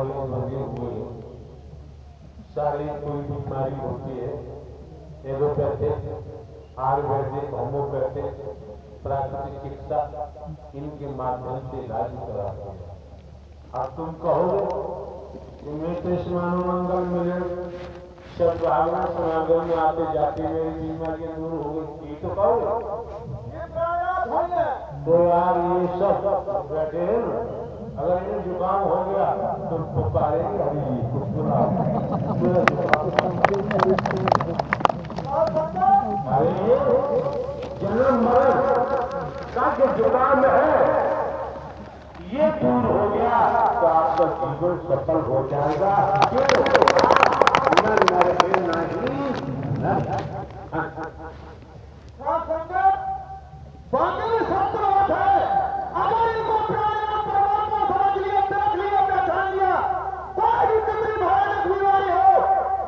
Knowledge लगे हुए सारी कोई बीमारी होती है एलोपैथिक आयुर्वेदिक होम्योपैथिक प्राकृतिक चिकित्सा इनके माध्यम से इलाज कराते हैं। अब तुम कहोगे कि मैं कृष्ण मनोमंगल मिले सब भावना समागम में आते जाते मेरी बीमारियां दूर हो गई, ये तो कहोगे। तो यार ये सब बैठे हैं ना, अगर इन्हें जुकाम हो गया तो पुकारेंगे हरी जी कुछ बुला अरे जन्म मरण का जो जुकाम है ये दूर हो गया तो आपका जीवन सफल हो जाएगा। बाकी सब बात है, अगर इनको परमात्मा समझ लिया, तरफ लिया, पहचान लिया, कोई भी कितनी भयानक बीमारी हो,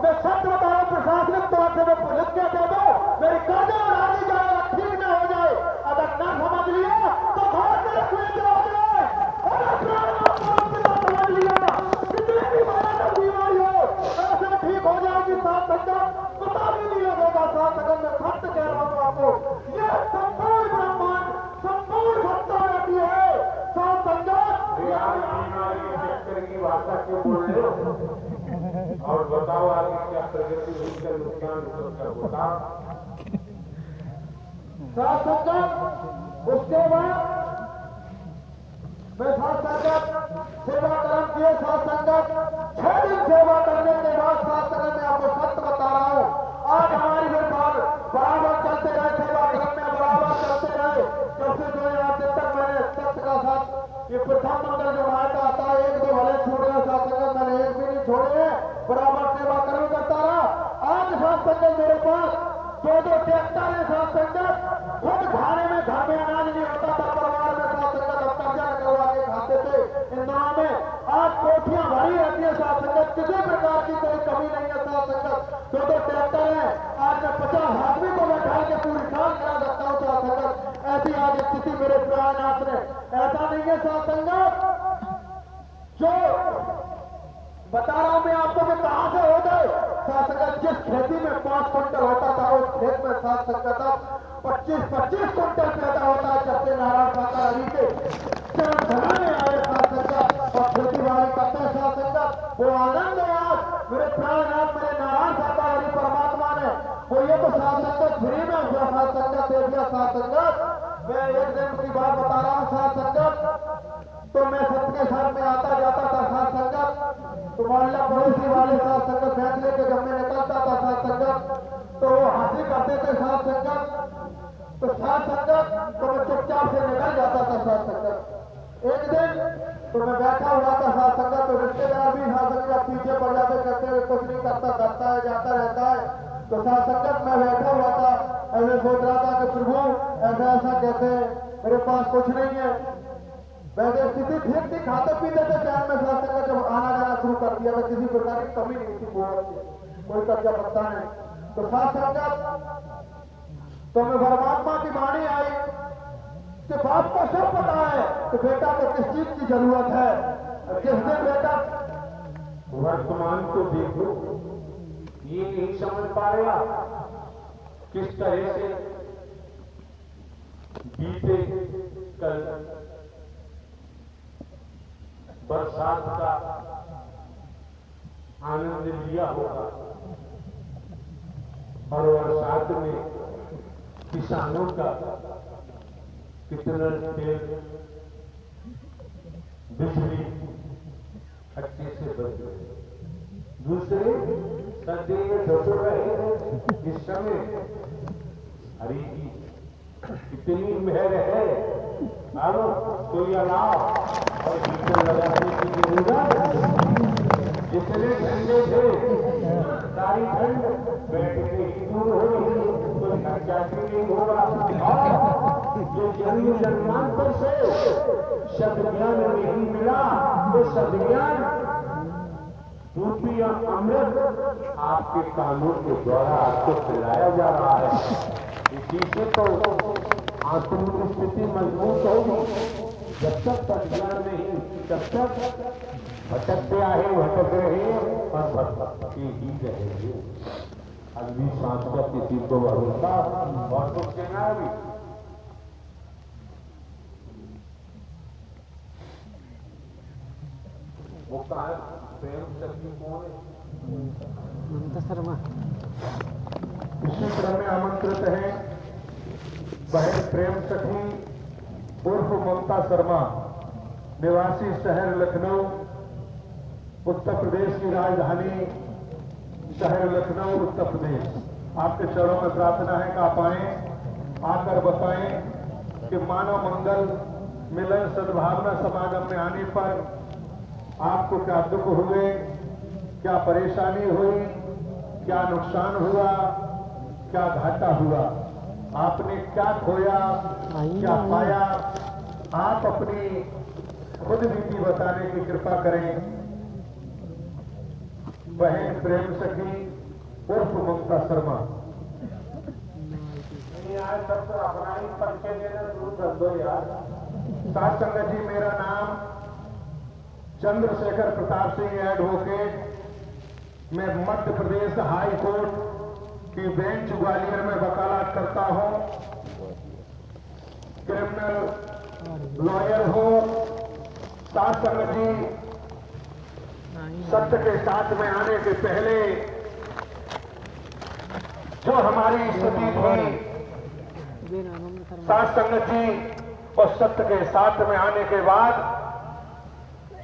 मैं सत्य बता रहा हूं, प्रशासनिक तौर से मैं लिख के दे दो, मेरी कर्जा और आगे जाएगा, ठीक न हो जाए। अगर न समझ लिया तो घर में रखने हो जाए। अगर समझ लिया कितनी भी भयानक बीमारी हो ऐसे ठीक हो जाएगी। साथ संगत पता भी नहीं लगेगा। साथ संगत में सत्य कह रहा हूं आपको, ये संपूर्ण ब्रह्मांड संपूर्ण सत्ता रहती है। साथ संगत बीमारी की भाषा क्यों बोल रहे हो और बताओ आगे क्या प्रगति हुई, क्या नुकसान होता। साथ संगत उसके बाद मैं साथ संगत सेवा कर्म किए। साथ संगत 6 दिन सेवा करने के बाद साथ संगत मैं आपको सत्य बता रहा हूं, आज हमारी सरकार बराबर चलते रहे, सेवा कर्म में बराबर चलते रहे। जब से 2003 तक मैंने सत्य का साथ ये प्रथम मंडल जो मायका आता है, 1-2 भले छूट गए, साथ संगत मैंने एक भी नहीं छोड़े, बराबर सेवा कर्म करता रहा। आज साथ संगत मेरे पास 2-2 ट्रैक्टर है। साथ संगत खुद खाने में घर में अनाज नहीं होता था, परिवार में साथ संगत अब कर्जा करवा के खाते थे इंदौर में। आज कोठियां भरी रहती है। साथ संगत किसी प्रकार की कोई कमी नहीं है। साथ संगत 2-2 ट्रैक्टर है। आज मैं 50 आदमी को बैठा के पूरी साल करा सकता हूँ। साथ संगत ऐसी आज स्थिति मेरे प्राणनाथ ने, ऐसा नहीं है साथ संगत जो बता रहा हूं मैं आपको कि कहां से हो गए। साथ संगत जिस खेती में 5 क्विंटल होता था उस खेत में साथ संगत अब 25-25 क्विंटल पैदा होता है। जब से नारायण साकार हरि के चरण धराने आए साथ संगत और खेती बाड़ी करते हैं साथ संगत, वो आनंद है आज मेरे प्राणनाथ मेरे नारायण साकार हरि परमात्मा ने वो ये तो साथ संगत फ्री में हुआ। साथ संगत दे दिया। साथ संगत मैं एक दिन की बात बता रहा हूं। साथ संगत तो मैं सबके साथ में आता जाता था। साथ संगत तो मोहल्ला पड़ोसी वाले साथ संगत फैसले के जब मैं निकलता था साथ संगत तो वो हंसी करते थे। साथ संगत तो साथ संगत तो मैं चुपचाप से निकल जाता था। साथ संगत एक दिन तो मैं बैठा हुआ था। साथ संगत तो रिश्तेदार भी साथ संगत पीछे पड़ जाते, कहते हुए कुछ नहीं करता, करता है जाता रहता है। तो साथ संगत मैं बैठा हुआ था, ऐसे सोच रहा था कि प्रभु ऐसा ऐसा कहते मेरे पास कुछ नहीं है। वैसे स्थिति ठीक थी, खाते पीते थे चैन में। साथ संगत जब आना जाना शुरू कर दिया था, किसी प्रकार की कमी नहीं थी, कोई कर्जा पत्ता नहीं। तो साथ संगत तो मैं परमात्मा की वाणी आई कि बाप को सब पता है कि बेटा को किस चीज की जरूरत है, किस दिन बेटा वर्तमान को देखो, ये नहीं समझ पा रहा किस तरह से बीते कल बरसात का आनंद लिया होगा और बरसात में किसानों का कितना तेल बिजली अच्छे से बच गए। दूसरे सर्दी में ढुक रहे इस समय हरि की इतनी मेहर है, अब कोई अलाव और हीटर लगाने की जरूरत। जितने ठंडे थे सारी ठंड बैठ के ही दूर हो रही, कोई खर्चा नहीं होगा। जो जन्म जन्मांतर से सद्ज्ञान नहीं मिला तो सद्ज्ञान रूपी अमृत आपके कानों के द्वारा आपको पिलाया जा रहा है। इसी से तो आत्म की स्थिति मजबूत होगी। जब तक सद्ज्ञान नहीं, तब तक भटकते आए भटक रहे और भटकते ही रहेंगे। अगली सांस का किसी को भरोसा और कुछ कहना है अभी। वो कहा प्रेम शक्ति कौन है? ममता शर्मा। इसी क्रम में आमंत्रित है बहन प्रेम सखी उर्फ ममता शर्मा, निवासी शहर लखनऊ, उत्तर प्रदेश की राजधानी शहर लखनऊ, उत्तर प्रदेश। आपके चरणों में प्रार्थना है कि आप आए, आकर बताएं कि मानव मंगल मिलन सद्भावना समागम में आने पर आपको क्या दुख हुए, क्या परेशानी हुई, क्या नुकसान हुआ, क्या घाटा हुआ, आपने क्या खोया, क्या पाया। आप अपनी खुद बीती बताने की कृपा करें। बहन प्रेम सखी उर्फ ममता शर्मा। आज तक तो अपना ही परिचय देना शुरू कर दो यार। साथ संगत जी, मेरा नाम चंद्रशेखर प्रताप सिंह एडवोकेट। मैं मध्य प्रदेश हाई कोर्ट की बेंच ग्वालियर में वकालत करता हूं, क्रिमिनल लॉयर हूं। साथ संगत जी, सत्य के साथ में आने के पहले जो हमारी स्थिति थी, साथ संगत जी, और सत्य के साथ में आने के बाद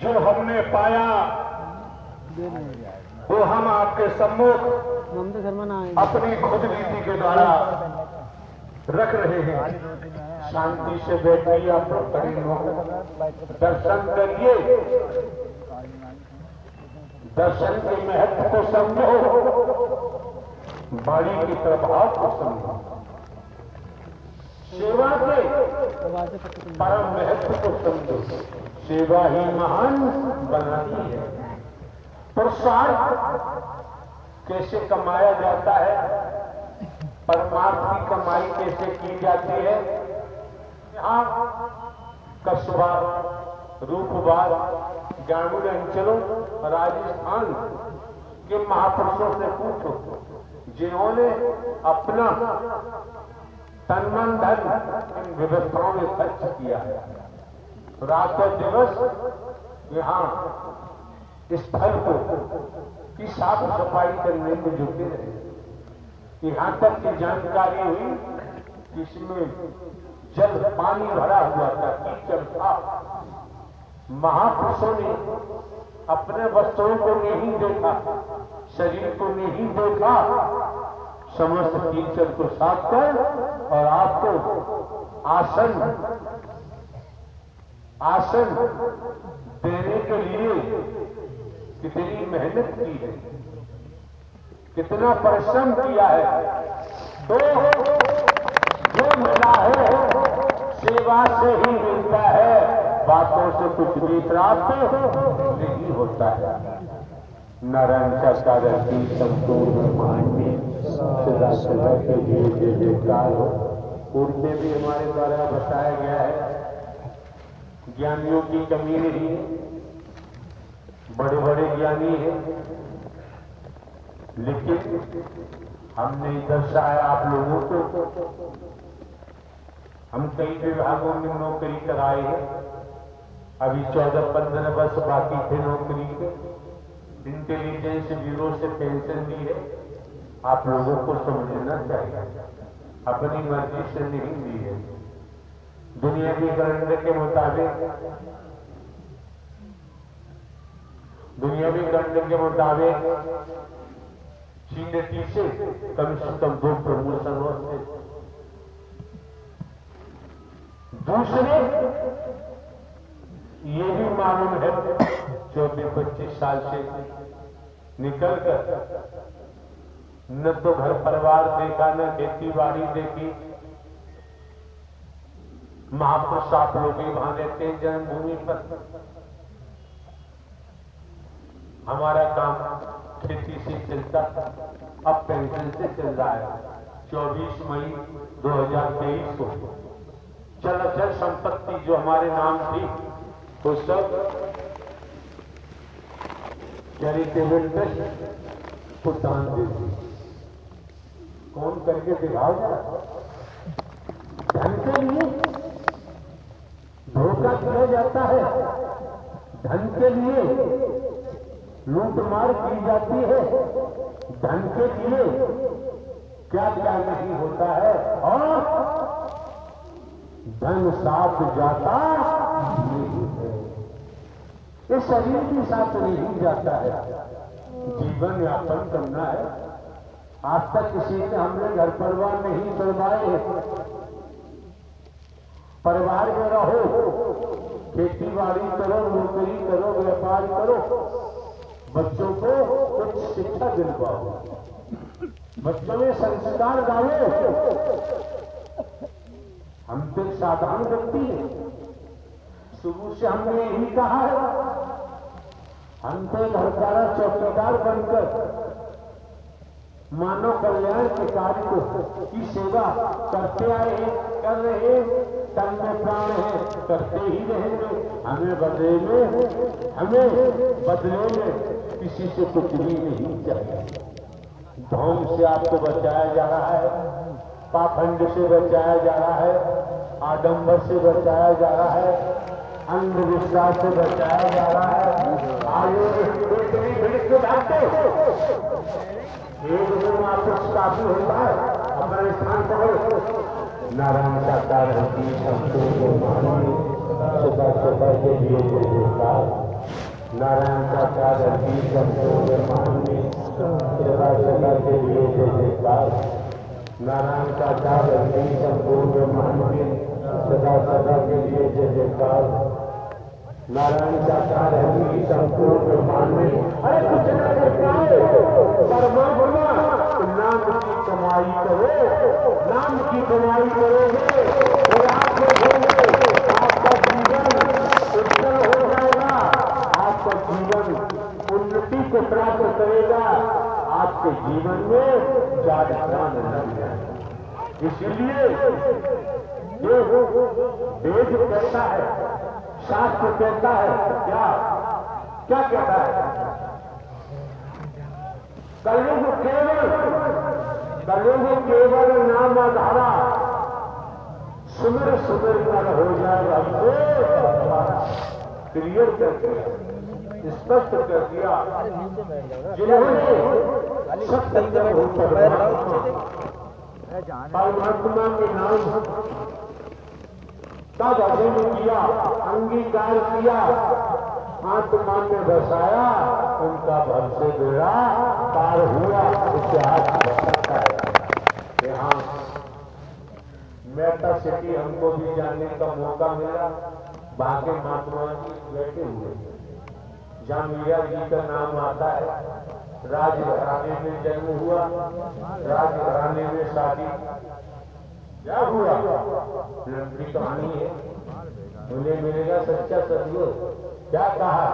जो हमने पाया वो हम आपके सम्मुख ममता शर्मा ना अपनी खुद बीती के द्वारा रख रहे हैं। शांति से बैठिए, आप दर्शन करिए, दर्शन के महत्व को समझो, बाड़ी के प्रभाव को समझो, सेवा के परम महत्व को समझो। सेवा ही महान बनाती है। पुरुषार्थ कैसे कमाया जाता है, परमार्थ की कमाई कैसे की जाती है, यहाँ कस्बा, रूपबाग, ग्रामीण अंचलों, राजस्थान के महापुरुषों से पूछो जिन्होंने अपना तन मन धन इन व्यवस्थाओं में खर्च किया है। रातों दिवस यहाँ स्थल को की साफ सफाई करने में जुटे रहे। यहाँ तक की जानकारी हुई कि इसमें जल पानी भरा हुआ था, कीचड़ था। महापुरुषों ने अपने वस्त्रों को नहीं देखा, शरीर को नहीं देखा, समस्त कीचड़ को साफ कर और आपको आसन देने के लिए कितनी मेहनत की है, कितना परिश्रम किया है। तो जो मिला है सेवा से ही मिलता है, बातों से कुछ भी प्राप्त नहीं होता है। नारायण चक्र की संपूर्ण मान्य सदा सदा के लिए जय जयकार हो। पूर्व में भी हमारे द्वारा बताया गया है, ज्ञानियों की कमी नहीं है, बड़े बड़े ज्ञानी हैं, लेकिन हमने दर्शाया आप लोगों को। हम कई विभागों में नौकरी कराए हैं, अभी 14-15 वर्ष बाकी थे नौकरी के। इंटेलिजेंस ब्यूरो से पेंशन दी है, आप लोगों को समझना चाहिए, अपनी मर्जी से नहीं दी है। दुनिया की कैलेंडर के मुताबिक, दुनियावी कैलेंडर के मुताबिक सीनियरिटी से कम 2 प्रमोशन होते। दूसरे ये भी मालूम है 24-25 साल से निकलकर न तो घर परिवार देखा, न खेती बाड़ी देखी। महापुरुष आप लोग ही वहां रहते हैं जन्मभूमि पर। हमारा काम खेती से चलता, अब पेंशन से चल रहा है। 24 मई 2023 को चल संपत्ति जो हमारे नाम थी वो सब चैरिटेबल ट्रस्ट को दान देती। कौन करके दिखाओ जरा। धन के लिए धोखा किया जाता है, धन के लिए लूटमार की जाती है, धन के लिए क्या क्या नहीं होता है, और धन साथ जाता नहीं है। ये शरीर भी साथ नहीं जाता है। जीवन यापन करना है। आज तक किसी से हमने घर परिवार नहीं चलवाए। परिवार में रहो, खेती बाड़ी करो, नौकरी करो, व्यापार करो, बच्चों को कुछ शिक्षा दिलवाओ, बच्चों में संस्कार डालो। हम तो एक साधारण व्यक्ति हैं। शुरू से हमने यही कहा है, हम तो घरदारा चौकीदार बनकर मानव कल्याण के कार्य की सेवा करते आए हैं, कर रहे हैं, तन में प्राण है, करते ही रहेंगे। हमें बदले में किसी से कुछ भी नहीं चाहिए। ढोंग से आपको बचाया जा रहा है, पाखंड से बचाया जा रहा है, आडंबर से बचाया जा रहा है, अंधविश्वास से बचाया जा रहा है। आयु इतनी भीड़ से भागते एक दिन आपको काफी होता है। अपना स्थान पर नारायण साकार हल्की सदा सदा के लिए नारायण साकार हल्की सदा सदा के लिए नारायण साकार हल्की संपूर्ण सदा सदा के लिए जय जयकार। नारायण साकार हल्की संपूर्ण ब्रह्मांड में अरे कुछ न करता है परमात्मा। नाम की कमाई करो, नाम की कमाई करोगे और आप देखोगे आपका जीवन उज्जवल हो जाएगा, आपका जीवन उन्नति को प्राप्त करेगा, आपके जीवन में जागरण लग जाएगा। इसलिए वेद कहता है, शास्त्र कहता है, क्या क्या कहता है? कलयुग केवल नाम आधारा, सुमिर सुमिर कर हो जाए हमको क्लियर कर दिया, स्पष्ट कर दिया। जिन्होंने सत्य परमात्मा के नाम का भजन किया, अंगीकार किया, आत्मा में बसाया, उनका भव से बेड़ा पार हुआ। इतिहास बताता है। यहाँ मेटा सिटी हमको भी जाने का मौका मिला। बाकी महात्मा जी बैठे हुए, जहाँ मीरा जी का नाम आता है। राजघराने में जन्म हुआ, राजघराने में शादी। क्या हुआ? लंबी कहानी है, उन्हें मिलेगा सच्चा सदगुरु। क्या कहा?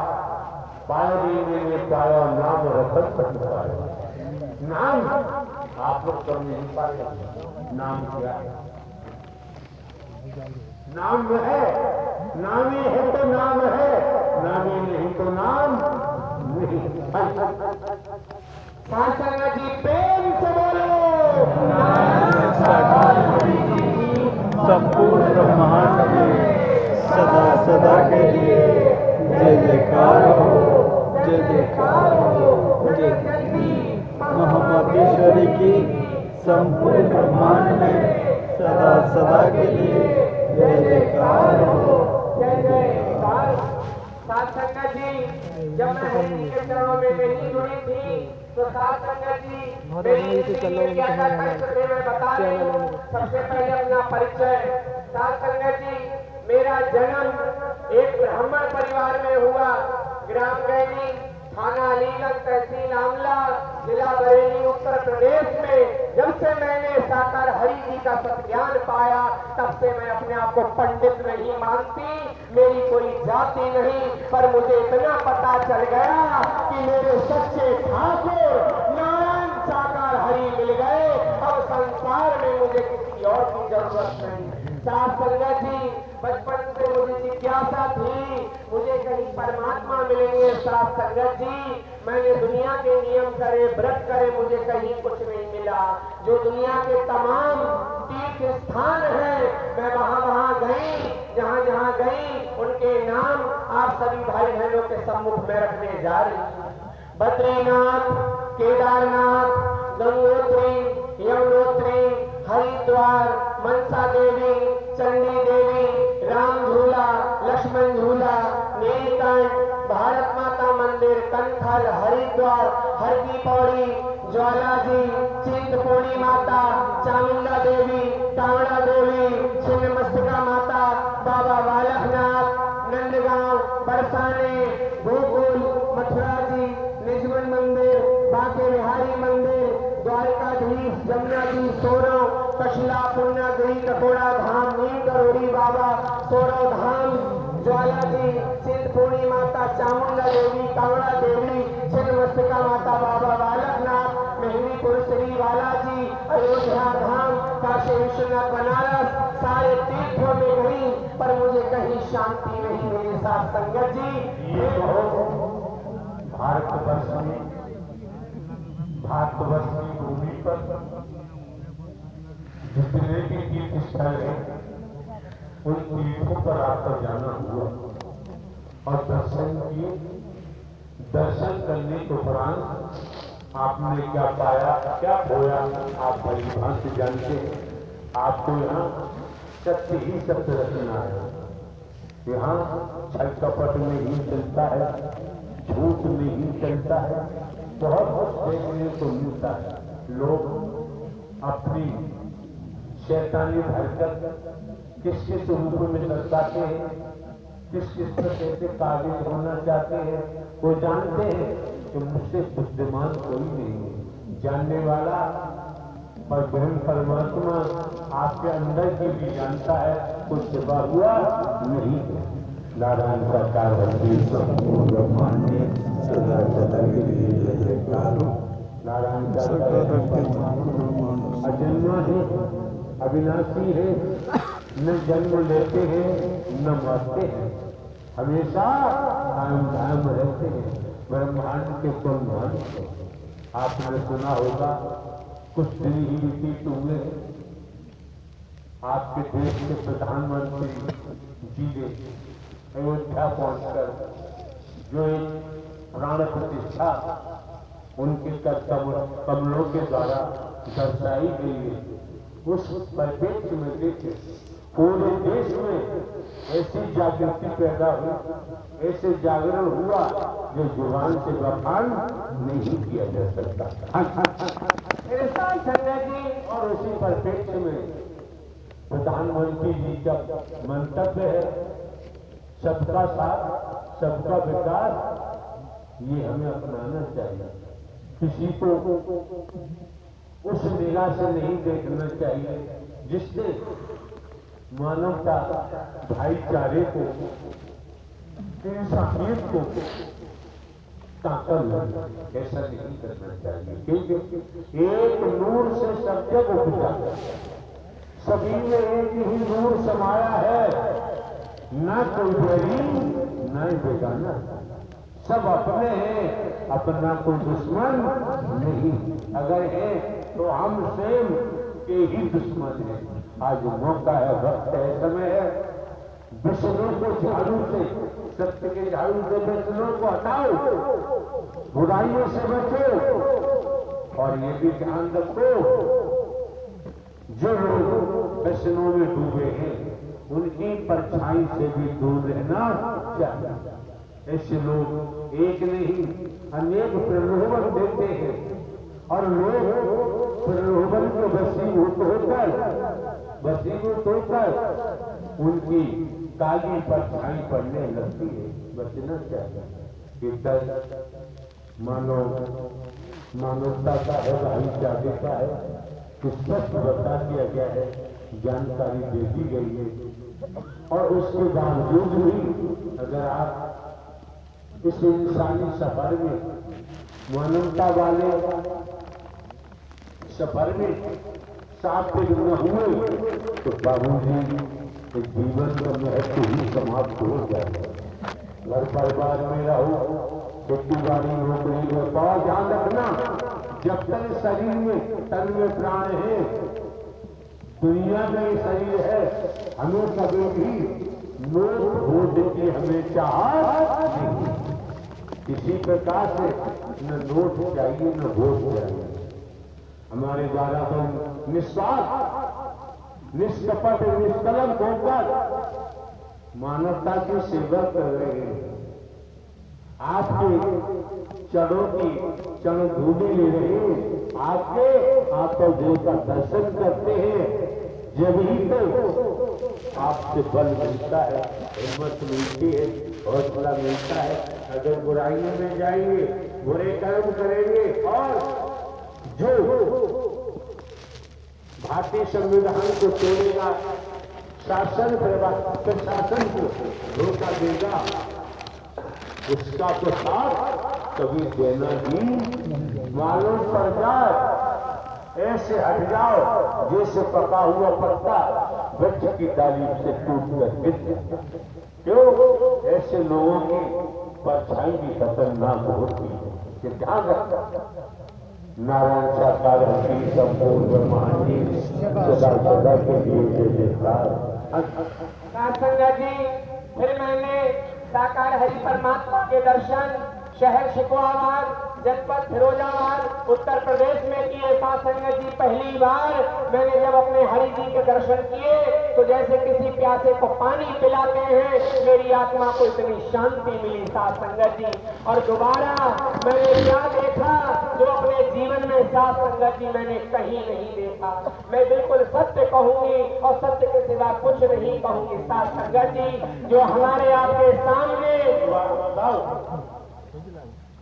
पायरी मैंने पाया नाम रखत पाया। नाम आप लोग कम नहीं पाए। नाम क्या है? नाम है, नामी है तो नाम है, नामी नहीं तो नाम नहीं। पांचंगा जी प्रेम से बोलो। संपूर्ण ब्रह्मांड में सदा सदा के लिए जय जयकार हो, जय जयकार हो, जय महामतेश्वरी की संपूर्ण ब्रह्मांड में सदा सदा के लिए जय जयकार हो, जय जयकार। साथ संगत जी, जब मैं हरि के चरणों में नहीं जुड़ी थी तो साथ संगत जी मेरी क्या परिचय मैं बता रही हूँ। सबसे पहले अपना परिचय। साथ संगत जी, मेरा जन्म एक ब्राह्मण परिवार में हुआ। ग्राम गैनी, थाना अलीगंज, तहसील आमला, जिला बरेली, उत्तर प्रदेश में। जब से मैंने साकार हरि जी का सत्ज्ञान पाया, तब से मैं अपने आप को पंडित नहीं मानती, मेरी कोई जाति नहीं, पर मुझे इतना पता चल गया कि मेरे सच्चे ठाकुर नारायण साकार हरि मिल गए। अब संसार में मुझे किसी और की जरूरत नहीं। साथ संगत जी, बचपन से मुझे जिज्ञासा थी, मुझे कहीं परमात्मा मिलेंगे साथ संगत जी। मैंने दुनिया के नियम करे, व्रत करे, मुझे कहीं कुछ नहीं मिला। जो दुनिया के तमाम तीर्थ स्थान है, मैं वहां गई, जहां गई उनके नाम आप सभी भाई बहनों के सम्मुख में रखने जा रही हूं। बद्रीनाथ, केदारनाथ, गंगोत्री, यमुनोत्री, हरिद्वार, मनसा देवी, चंडी देवी, राम झूला, लक्ष्मण झूला, नीलकंठ, भारत माता मंदिर, कंथल, हरिद्वार, हर की पौड़ी, ज्वाला जी, चिंतपूर्णी माता, चामुंडा देवी, कावड़ा देवी, छिन्नमस्तिका माता, बाबा बालकनाथ, नंदगांव, बरसाने, गोकुल, मथुरा जी, निजमन मंदिर, बांके बिहारी मंदिर, द्वारकाधीश, जमुना जी, सोरो, कशिला, पूर्णागिरी, ककोड़ा धाम, नीम करोड़ी बाबा, सोरो धाम, ज्वाला जी, चिंतपूर्णी माता, चामुंडा देवी, कावड़ा देवी, छिन्नमस्तिका माता, बाबा बालकनाथ, मेहंदीपुर श्री बालाजी, अयोध्या धाम, काशी विश्वनाथ, बनारस, सारे तीर्थों में गई, पर मुझे कहीं शांति नहीं मिली साथ संगत जी। ये भारतवर्ष में, भारतवर्ष की भूमि पर जितने भी तीर्थ स्थल हैं, उन तीर्थों पर आपका जाना हुआ और दर्शन किए। दर्शन करने के उपरांत आपने क्या पाया, क्या खोया, आप भली भांति जानते हैं। आपको यहाँ सत्य ही सत्य रचना है। यहाँ छल कपट में ही चलता है, झूठ में ही चलता है, बहुत कुछ देखने को मिलता है। लोग अपनी शैतानी हरकत किस किस रूप में दर्शाते हैं, किस किस पर कैसे काबिज होना चाहते हैं, वो जानते हैं कि मुझसे बुद्धिमान कोई नहीं है। जानने वाला और ब्रह्म परमात्मा आपके अंदर की भी जानता है, कुछ छिपा हुआ नहीं है। नारायण का कार्य ब्रह्मांड सदा सदा के लिए जय जयकार। नारायण का अजन्मा है, अविनाशी है, न जन्म लेते हैं न मरते हैं, हमेशा कायम धाम रहते हैं। ब्रह्मांड के ब्रह्मांड आपने सुना होगा, कुछ दिन ही व्यतीत हुए आपके देश के प्रधानमंत्री जी ने अयोध्या पहुंचकर जो एक प्राण प्रतिष्ठा उनके कमलों के द्वारा दर्शाई गई है, उस परिप्रेक्ष्य में देखे पूरे देश में ऐसी जागृति पैदा हुई, ऐसे जागरण हुआ जो जुबान से बखान नहीं किया जा सकता। ऐसा संजय जी, और उसी परिप्रेक्ष्य में प्रधानमंत्री जी का मंतव्य है सबका साथ सबका विकास, ये हमें अपनाना चाहिए। किसी को उस निगाह से नहीं देखना चाहिए जिससे मानवता, भाईचारे को, इंसानियत को ताकत लगे, ऐसा नहीं करना चाहिए। क्योंकि एक नूर से सब जग उपजा, सभी में एक ही नूर समाया है, न कोई बैरी न बेगाना, सब अपने हैं, अपना कोई दुश्मन नहीं। अगर है तो हम स्वयं के ही दुश्मन हैं। आज मौका है, वक्त है, समय है, दुश्मनों को झाड़ू से, सत्य के झाड़ू से दुश्मनों को हटाओ, बुराइयों से बचो। और ये भी ध्यान रखो, जो लोग व्यसनों में डूबे हैं उनकी परछाई से भी दूर रहना चाहिए। ऐसे लोग एक नहीं अनेक प्रलोभन देते हैं और लोग प्रलोभन को वशीभूत होकर उनकी काली परछाई पड़ने लगती है। बचना चाहिए कि दर्द मानवता का है, भाईचारे का है, स्पष्ट बता दिया गया है, जानकारी दे दी गई है। और उसके बावजूद भी अगर आप इस इंसानी सफर में, मानवता वाले सफर में साथ न हुए तो बाबूजी कि जीवन का महत्व ही समाप्त हो जाएगा। घर परिवार में रहो, खेती बाड़ी नौकरी में पाओ, ध्यान रखना जब तक शरीर में तन में प्राण है, दुनिया में ये शरीर है, हमें कभी भी नोट वोट की हमें चाहत नहीं। किसी प्रकार से न नोट चाहिए न वोट चाहिए। हमारे द्वारा तो निस्वार्थ निष्कपट निष्कलंक होकर मानवता की सेवा कर रहे हैं। आपके चरणों की चरण धूली ले रहे हैं, आपके देव का दर्शन करते हैं, जब ही तो आपसे बल मिलता है, हिम्मत मिलती है, हौसला मिलता है। अगर बुराइयों में जाएंगे, बुरे कर्म करेंगे और जो भारतीय संविधान को तोड़ेगा, शासन प्रशासन को धोखा देगा, उसका तो साथ कभी देना ही मालूम पड़ जाए। ऐसे हट जाओ जैसे पका हुआ पत्ता वृक्ष की डाली से टूट कर गिर जाए। क्यों? ऐसे लोगों की परछाई भी खतरनाक होती है। ध्यान रखना। नारायण साकार हकीम संपूर्ण ब्रह्मांडी सदा सदा के लिए संगत जी, फिर मैंने साकार हरि परमात्मा के दर्शन शहर शिकोहाबाद, जनपद फिरोजाबाद, उत्तर प्रदेश में किए। साथ संगत जी, पहली बार मैंने जब अपने हरि जी के दर्शन किए तो जैसे किसी प्यासे को पानी पिलाते हैं, मेरी आत्मा को इतनी शांति मिली। साथ संगत जी, और दोबारा मैंने क्या देखा जो अपने जीवन में साथ संगत जी मैंने कहीं नहीं देखा। मैं बिल्कुल सत्य कहूंगी और सत्य के सिवा कुछ नहीं कहूंगी। साथ संगत जी, जो हमारे आपके सामने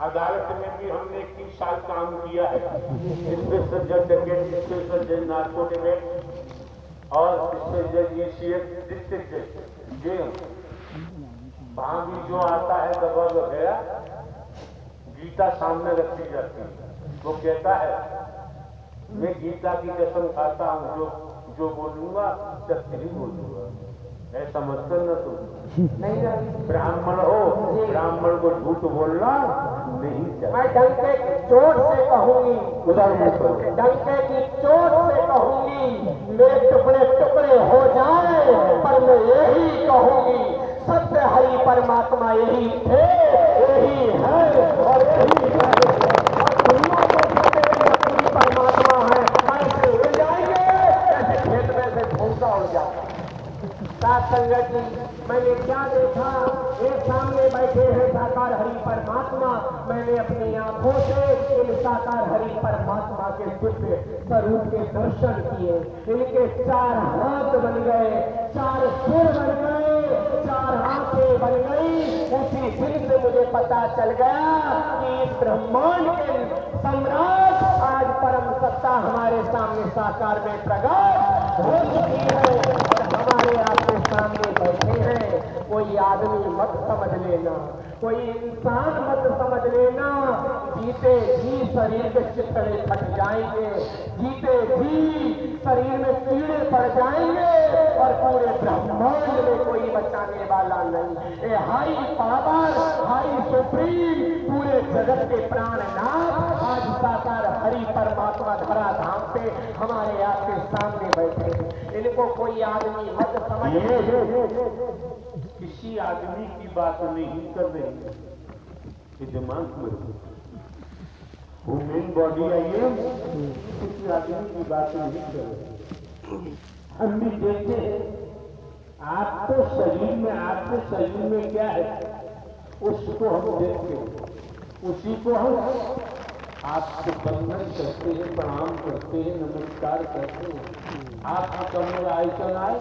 अदालत में भी हमने 21 साल काम किया है। स्पेशल जज डकैत, स्पेशल जज नार्कोटिक और स्पेशल जज डिस्ट्रिक्ट जेल। वहां भी जो आता है दबा वगैरह, गीता सामने रखी जाती है। वो कहता है मैं गीता की कसम खाता हूँ, जो बोलूंगा सत्य ही बोलूंगा। ऐसा मत करना तुम। नहीं, ब्राह्मण हो, ब्राह्मण को झूठ बोलना नहीं चाहिए। मैं डंके की चोट से कहूंगी, डंके की चोट से कहूंगी, मेरे टुकड़े टुकड़े हो जाए, पर मैं यही कहूंगी सत्य हरि परमात्मा यही थे, यही है और यही है। और दुनिया को सत्य परमात्मा है, ऐसे उड़ जाएंगे जैसे खेत में से भूसा उड़ जाता। साथ संगत जी, मैंने क्या देखा, एक सामने बैठे हैं साकार हरि परमात्मा। मैंने अपनी आंखों से इन साकार हरि परमात्मा के दिव्य स्वरूप के दर्शन किए। इनके 4 हाथ बन गए, 4 सिर बन गए, 4 आंखें बन गई। उसी दिन से मुझे पता चल गया कि इस ब्रह्मांड के सम्राट आज परम सत्ता हमारे सामने साकार में प्रकट हो चुकी है और हमारे आपके सामने बैठे हैं। कोई आदमी मत समझ लेना, कोई इंसान मत समझ लेना। जीते जी शरीर के चिथड़े फट जाएंगे, जीते जी शरीर में कीड़े पड़ जाएंगे और पूरे ब्रह्मांड में कोई बचाने वाला नहीं। ये हाई पावर, हाई सुप्रीम, पूरे जगत के प्राणनाथ आज साकार हरि परमात्मा धरा धाम पे हमारे आपके सामने बैठे हैं। इनको कोई आदमी मत समझ। किसी आदमी की बात नहीं कर रही है, दिमाग में ह्यूमन बॉडी आई है, किसी आदमी की बात नहीं कर रही। हम भी देखते हैं, आप तो शरीर में, आपके शरीर में क्या है उसको हम देखते हैं, उसी को हम आपको वंदन करते हैं, प्रणाम करते हैं, नमस्कार करते हैं। आपका कमरे आयतन आए,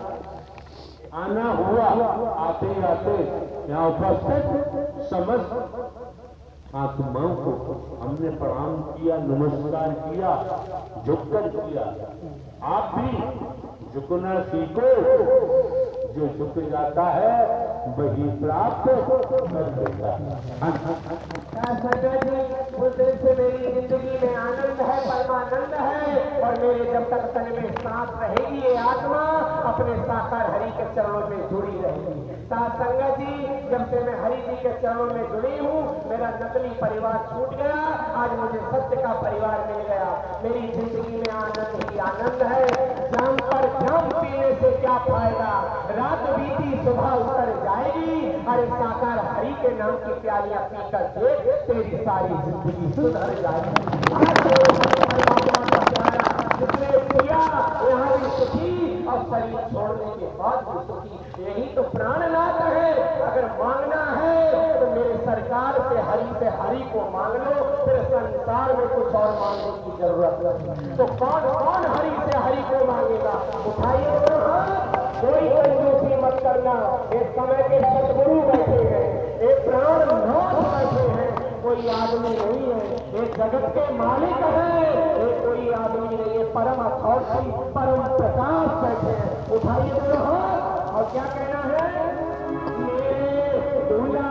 आना हुआ, आते आते यहाँ उपस्थित समस्त आत्माओं को हमने प्रणाम किया, नमस्कार किया, झुककर किया। आप भी झुकना सीखो। जो झुक जाता है वही प्राप्त कर देता है। उस दिन से मेरी जिंदगी में आनंद है, परमानंद है और और मेरे जब तक तन में सांस रहेगी ये आत्मा अपने साकार हरि के चरणों में जुड़ी रहेगी। साथ संगत जी, जब से मैं हरि जी के चरणों में जुड़ी हूँ, मेरा नकली परिवार छूट गया, आज मुझे सत्य का परिवार मिल गया। मेरी जिंदगी में आनंद ही आनंद है। जाम पर जाम पीने से क्या फायदा, रात बीती सुबह उतर जाएगी। अरे साकार हरि के नाम की प्यालियां पीकर देख, तेरी सारी जिंदगी सुधर जाएगी। जिसने किया यहाँ भी सुखी और शरीर छोड़ने के बाद भी सुखी। यही तो प्राणनाथ है। अगर मांगना है तो मेरे सरकार से हरि को मांग लो, फिर संसार में कुछ और मांगने की जरूरत नहीं। तो कौन कौन हरि से हरि को मांगेगा? उठाइए तो हाथ। कोई कंजूसी मत करना। एक समय के सदगुरु बैठे हैं, एक प्राणनाथ बैठे हैं, कोई आदमी नहीं है। एक जगत के मालिक है, एक कोई आदमी नहीं है। परम अथॉरिटी, परम प्रकाश बैठे हैं। उठाइए तो हाथ और क्या कहना है? मेरे दूल्हा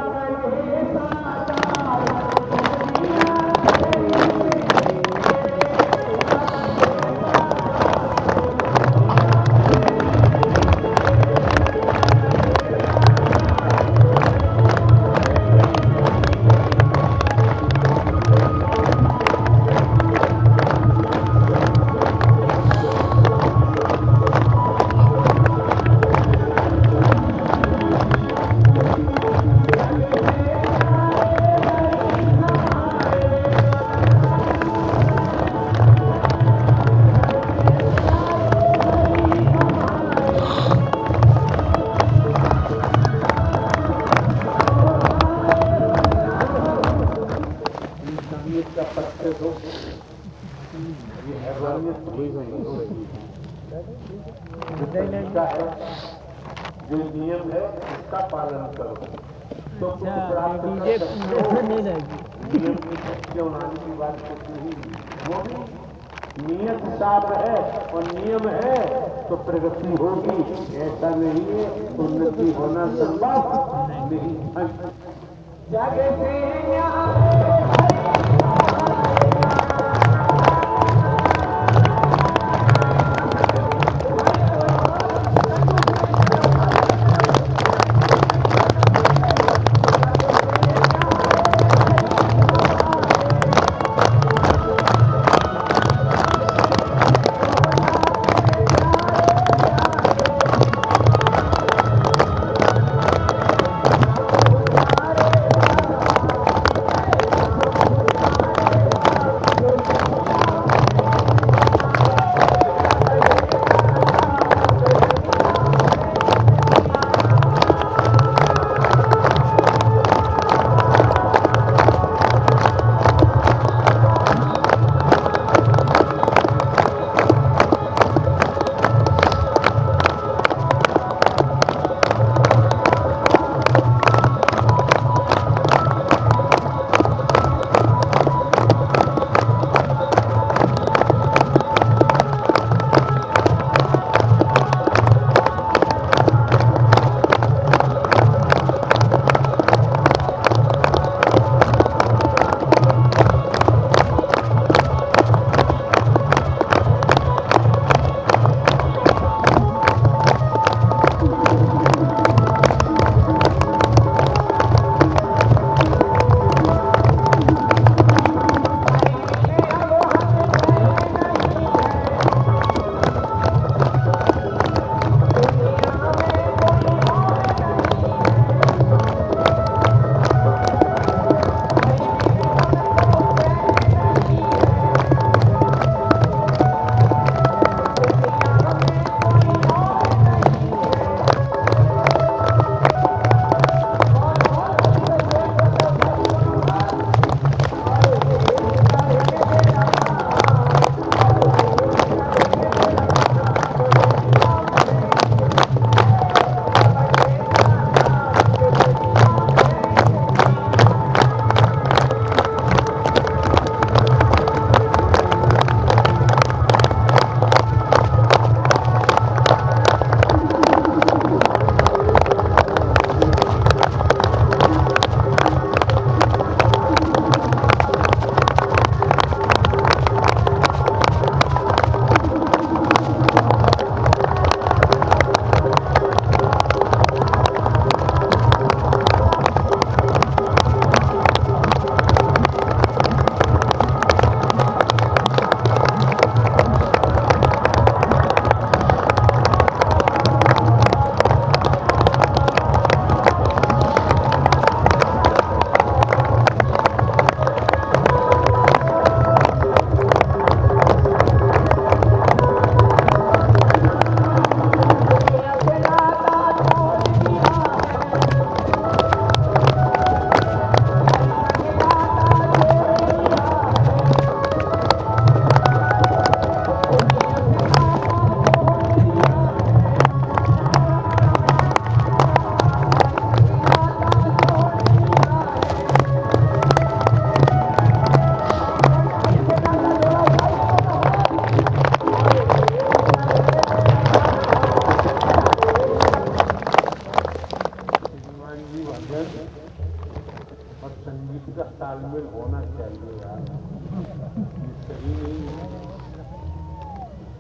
बने साकार जो नियम है उसका पालन करो तो नहीं जाएगी। नियम की शक्ति होने की बात कुछ नहीं। वो भी नियत साफ है और नियम है तो प्रगति होगी। ऐसा नहीं है उन्नति होना संभव नहीं। जागे से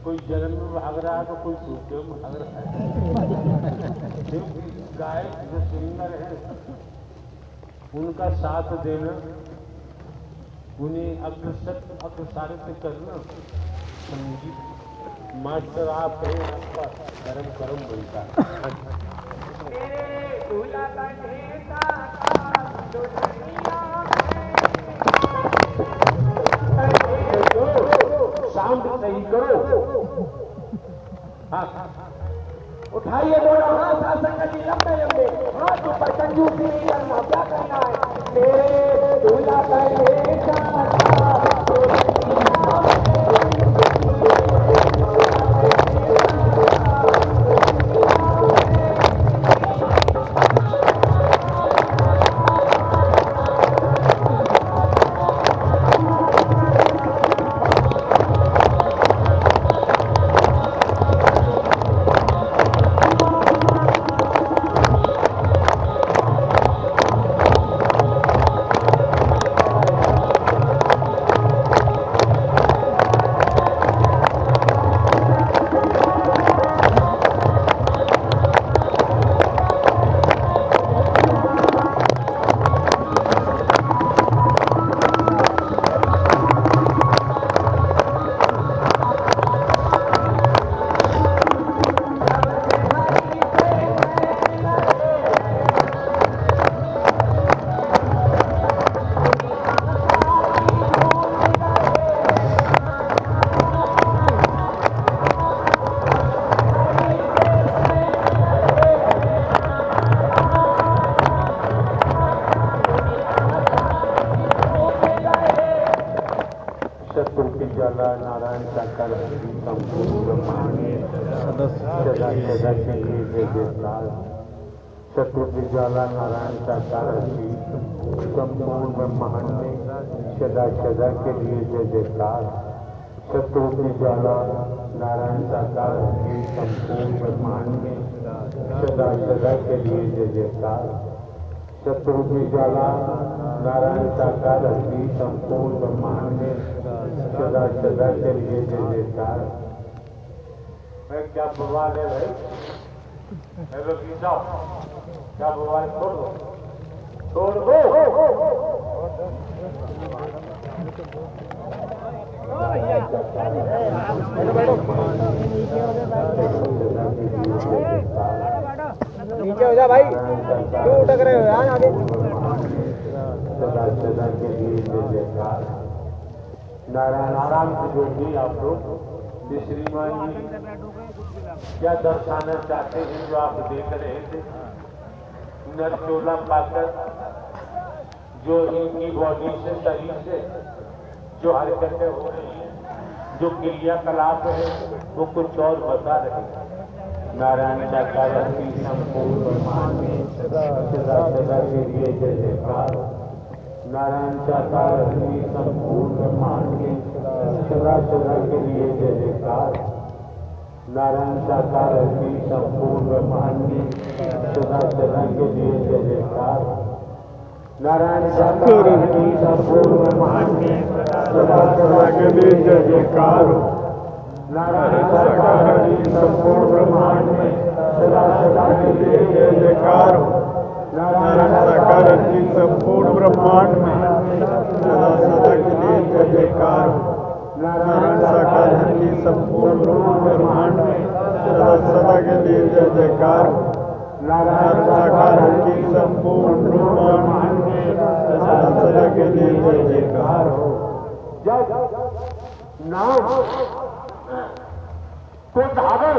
कोई जन्म में भाग रहा है तो कोई सूखे में भाग रहा है। गायक जो सिंगर है उनका साथ देना, उन्हें अग्रसारित करना संगीत मास्टर आप हैं, आपका धर्म कर्म बनता है। साउंड सही करो। हाँ उठाइए दोनों हाथ, संगत जी लंबे लंबे हाथ ऊपर, कंजूसी नहीं करना, क्या करना है। मेरे दूल्हा कहे नारायण साकार संपूर्ण ब्रह्मांड सदा सदा के लिए जय जयकार। चतुर्थी ज्वाला नारायण साकार संपूर्ण ब्रह्मांड में सदा सदा के लिए जय जयकार। चतुर्थी ज्वाला नारायण साकार संपूर्ण ब्रह्मांड में सदा सदा के लिए जय जयकार। चतुर्थी ज्वाला नारायण साकार संपूर्ण ब्रह्मांड में सदा सदा के लिए जय जयकार। क्या बवाल है भाई? क्या बवाल? छोड़ दो, छोड़ दो। नीचे हो जा भाई, क्यों उठक रहे हो यार? आगे सदा सदा के लिए जय जयकार। नारायण आराम से जोड़िए आप लोग। श्रीमान जी क्या दर्शाना चाहते हैं जो आप देख रहे थे? नर चोला पाकर जो इनकी बॉडी से, शरीर से जो हरकतें हो रही हैं, जो क्रियाकलाप है, वो कुछ और बता रहे हैं। नारायण साकार संपूर्ण ब्रह्मांड में सदा सदा के लिए जय जयकार। नारायण साकार संपूर्ण ब्रह्मांड में सदा सदा के लिए जय जयकार। नारायण साकार संपूर्ण ब्रह्मांड में सदा सदा के लिए जय जयकार। नारायण साकार संपूर्ण ब्रह्मांड में सदा सदा के लिए जय जयकार। नारायण साकार संपूर्ण ब्रह्मांड में सदा सदा के लिए जय जयकार। नारायण साकार संपूर्ण ब्रह्मांड में सदा सदा के लिए जय जयकार। नारायण साकार संपूर्ण ब्रह्मांड में सदा सदा के लिए जय जयकार। नारायण साकार संपूर्ण ब्रह्मांड में सदा सदा के लिए जय जयकार हो। नाम को धारण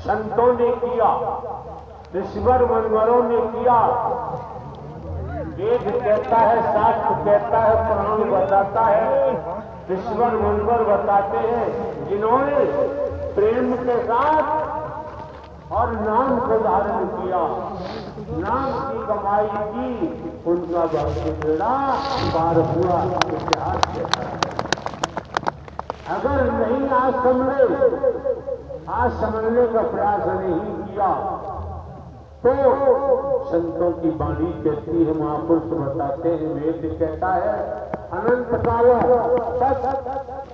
संतों ने किया, ऋषिवर मनवरों ने किया। वेद कहता है, शास्त्र कहता है, पुराण बताता है, ऋषिवर मनवर बताते हैं, जिन्होंने प्रेम के साथ और नाम को धारण किया, नाम की कमाई की, उनका भक्ति बेड़ा पार हुआ। इतिहास कहता है। अगर नहीं आज समझने का प्रयास नहीं किया तो संतों की वाणी कहती है, महापुरुष बताते हैं, वेद कहता है, अनंत काल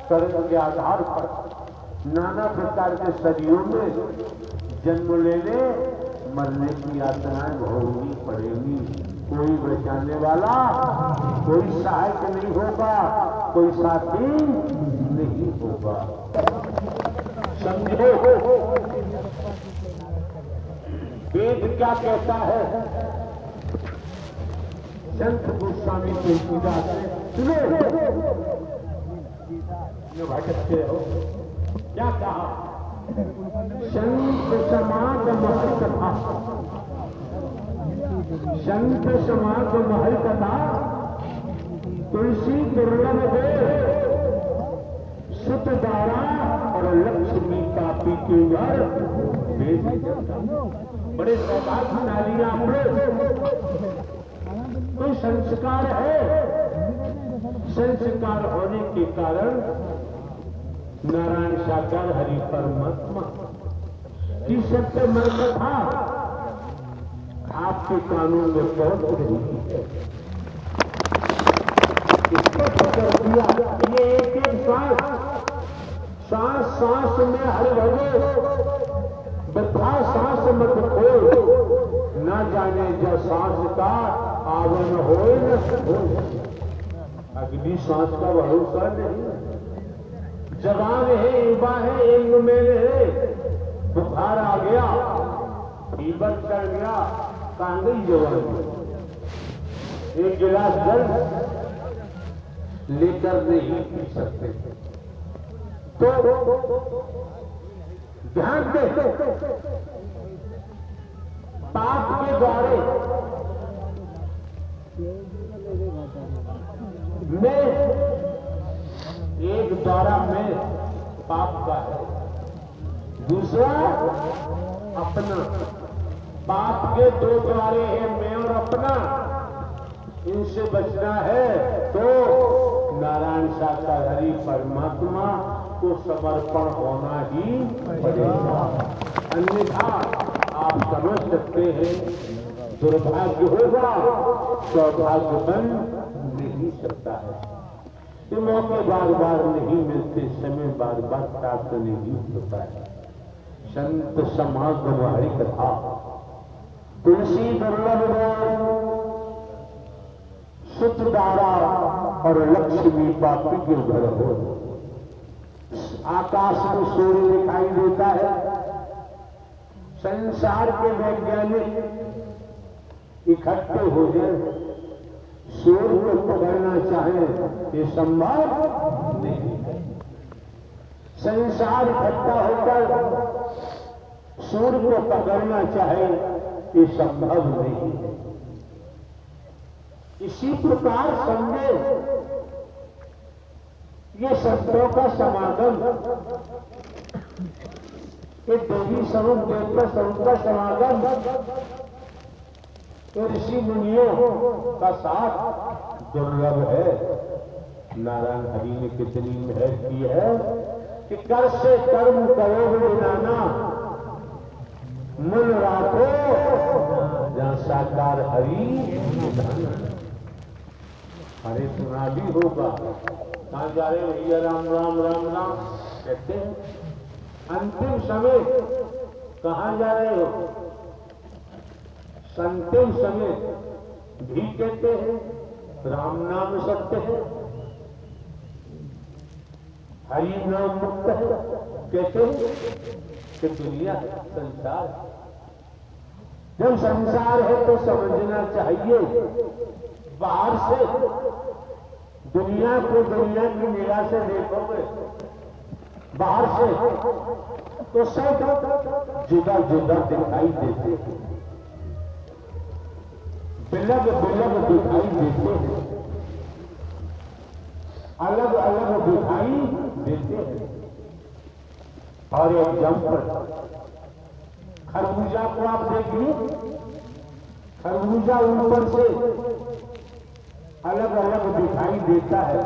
कर्म के आधार पर नाना प्रकार के शरीरों में जन्म लेने मरने की यातनाएं भोगनी पड़ेगी। कोई बचाने वाला, कोई सहायक नहीं होगा, कोई साथी नहीं होगा। समझो वेद क्या कहता है। संत गोस्वामी तुलसीदास सुनो, भटकते हो क्या कहा। संत समाज महल कथा, संत समाज महल कथा, तुलसी दुर्लभ दे सुत दारा और लक्ष्मी पापी के घर। बड़े सौभाग्यशाली आप लोग। कोई संस्कार है, संस्कार होने के कारण नारायण साकार हरि परमात्मा की सत्य मन कथा आपके कानों में पहुंच रही है। इसको पकड़ दिया। ये एक एक सांस सांस में हर भगो, बता सांस मत खो, ना जाने जो सांस का आवन हो न हो। अगली सांस का भरोसा नहीं। जवान है, युवा है, एंग में है, बुखार आ गया, फीवर चढ़ गया, कहां गई जवानी। एक गिलास जल लेकर नहीं पी सकते। तो ध्यान दे, पाप के द्वारे में एक द्वारा में पाप का है, दूसरा अपना। पाप के दो द्वारे हैं, मैं और अपना। इनसे बचना है तो नारायण साकार हरि परमात्मा को समर्पण होना ही पड़ेगा। अन्यथा आप समझ सकते हैं दुर्भाग्य होगा, सौभाग्य बन नहीं सकता है। ये मौके बार बार नहीं मिलते, समय बार बार प्राप्त नहीं होता है। संत समागम हरि कथा, तुलसी दुर्लभ सुत दारा और लक्ष्मी पापी के घर हो। आकाश में सूर्य दिखाई देता है। संसार के वैज्ञानिक इकट्ठे हो जाए, सूर्य को पकड़ना चाहें, ये संभव नहीं है। संसार इकट्ठा होकर सूर्य को पकड़ना चाहे, ये संभव नहीं है। इसी प्रकार समझे ये संतों का समागम, ये देवी स्वरूप देवता स्वरूप का समागम, तो ऋषि मुनियों का साथ दुर्लभ है। नारायण हरि ने कितनी मेहनत की है कि कर से कर्म करोगे नाना, मन राखो जहां साकार हरि। अरे सुना भी होगा, कहां जा रहे हो भैया, राम राम राम राम कहते हैं। अंतिम समय कहां जा रहे हो, अंतिम समय भी कहते हैं, राम नाम सत्य है, हरि नाम मुक्त है, कहते हैं कि दुनिया संसार। जब संसार है तो समझना चाहिए, बाहर से दुनिया को दुनिया की निगाह से देखोगे, बाहर से तो सब जुदा जुदा दिखाई देते हैं, बिलग बिलग दिखाई देते हैं, अलग अलग दिखाई देते हैं। और एक जंपर खरबूजा को आप देखिए, खरबूजा ऊपर से अलग अलग दिखाई देता है,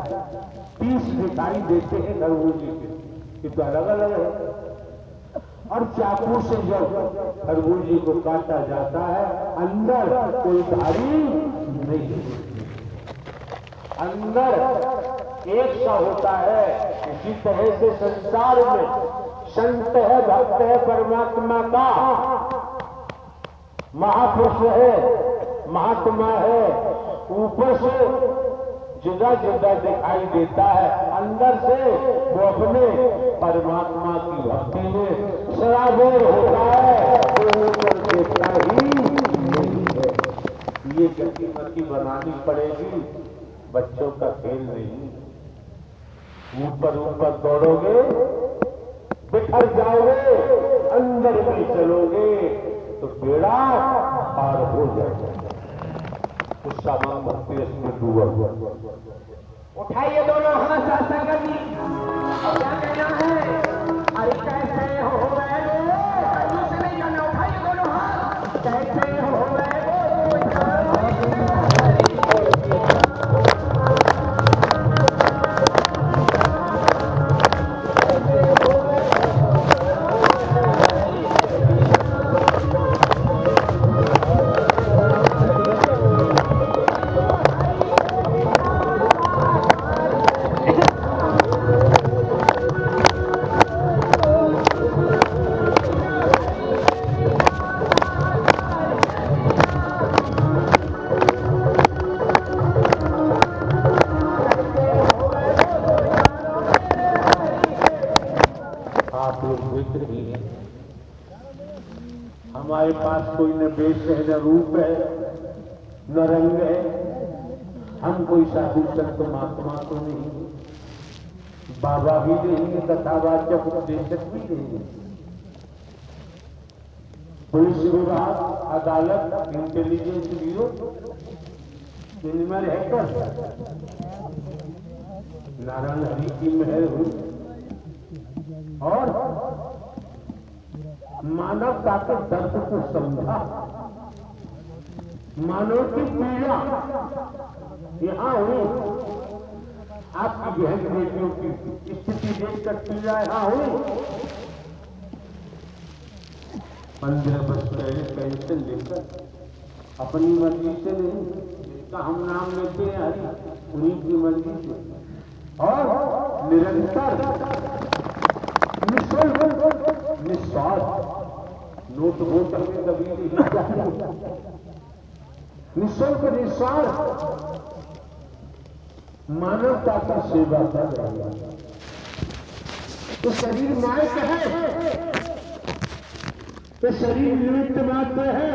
30 दिखाई देते हैं खरबूजे के, ये तो अलग अलग है। और चाकू से जब खरबूजे को काटा जाता है, अंदर कोई धारी नहीं, अंदर एक सा होता है। इसी तरह से संसार में संत है, भक्त है, परमात्मा का महापुरुष है, महात्मा है। ऊपर से जुदा जुदा दिखाई देता है, अंदर से वो अपने परमात्मा की भक्ति में सराबोर होता है, तो ऊपर देखता ही नहीं है। ये गतिमति बनानी पड़ेगी, बच्चों का खेल नहीं। ऊपर ऊपर दौड़ोगे, बिखर जाओगे, अंदर में चलोगे तो बेड़ा पार हो जाएगा। उस सामान भक्ति इसमें डूबा हुआ। उठाइए दोनों हाथ साथ संगत जी, और क्या कहना है? अरे कैसे हो गए वो, से नहीं जाना। उठाइए दोनों हाथ, कैसे हो गए वो हमारे पास कोई न वेश है, न रूप है, न रंग है। हम कोई साधु संत महात्मा तो नहीं, बाबा भी नहीं, कथावाचक उपदेशक भी नहीं। पुलिस विभाग, अदालत, intelligence bureau, animal hacker, Narayan Hari की महल हुई और मानवता के दर्द को समझा। मानव की पीड़ा यहां हुई, आपकी बहन बेटियों की स्थिति देखकर पीड़ा यहां हुई। 15 वर्ष पहले पेंशन लेकर अपनी मर्जी से नहीं, जिसका हम नाम लेते हैं हरि, उन्हीं की मर्जी से और निरंतर निस्वार्थ, नोट वोट हमें कभी नहीं चाहिए, निःशुल्क निस्वार्थ मानवता की सेवा कर रहा है। तो शरीर मायक है, तो शरीर निमित्त मात्र है।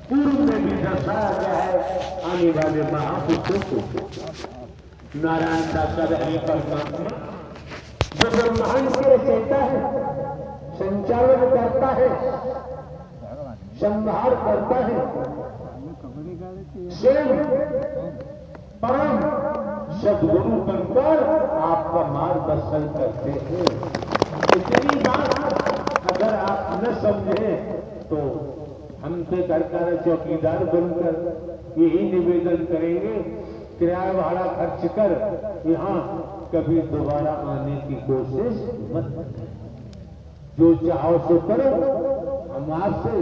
पूर्व में भी दर्शाया गया है आने वाले महापुरुषों को। नारायण साकार है परमात्मा, जो ब्रह्मांड के रचयिता है, संचालन करता है, संहार करता है, स्वयं परम सद्गुरु बनकर आपका मार्गदर्शन करते हैं। इतनी बात अगर आप न समझे तो हमसे घर चौकीदार बनकर यही निवेदन करेंगे, किराया भाड़ा खर्च कर यहाँ कभी दोबारा आने की कोशिश मत करो। जो चाहो सो करो। हम आपसे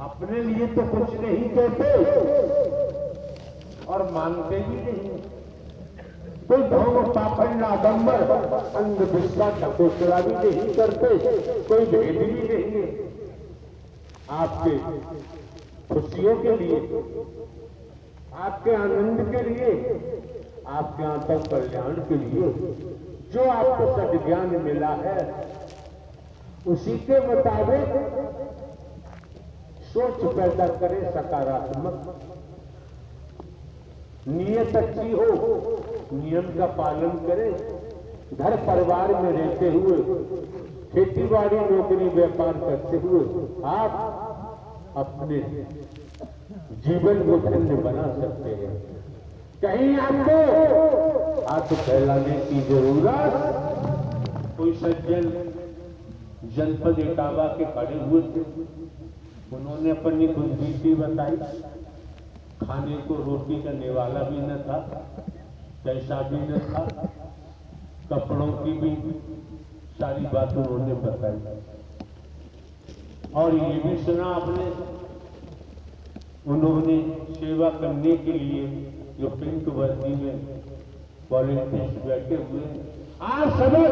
अपने लिए तो कुछ नहीं कहते और मानते भी नहीं। कोई ढोंग पाखंड आडंबर अंधविश्वास घोषणा भी नहीं करते, कोई भेद भी नहीं। आपके खुशियों के लिए, आपके आनंद के लिए, आपके आत्म कल्याण के लिए जो आपको सद्ज्ञान मिला है उसी के मुताबिक सोच पैदा करें सकारात्मक। नियत अच्छी हो, नियम का पालन करें। घर परिवार में रहते हुए, खेती बाड़ी नौकरी व्यापार करते हुए आप अपने जीवन को धन्य बना सकते हैं। कहीं आपको हाथ फैलाने की जरूरत। कोई सज्जन जनपद इटावा के खड़े हुए थे, उन्होंने अपनी खुद बीती बताई। खाने को रोटी का निवाला भी न था, पैसा भी न था, कपड़ों की भी सारी बात उन्होंने बताई। और ये भी सुना आपने, उन्होंने सेवा करने के लिए जो पिंक वर्दी में वॉलंटियर्स बैठे हुए आज सभी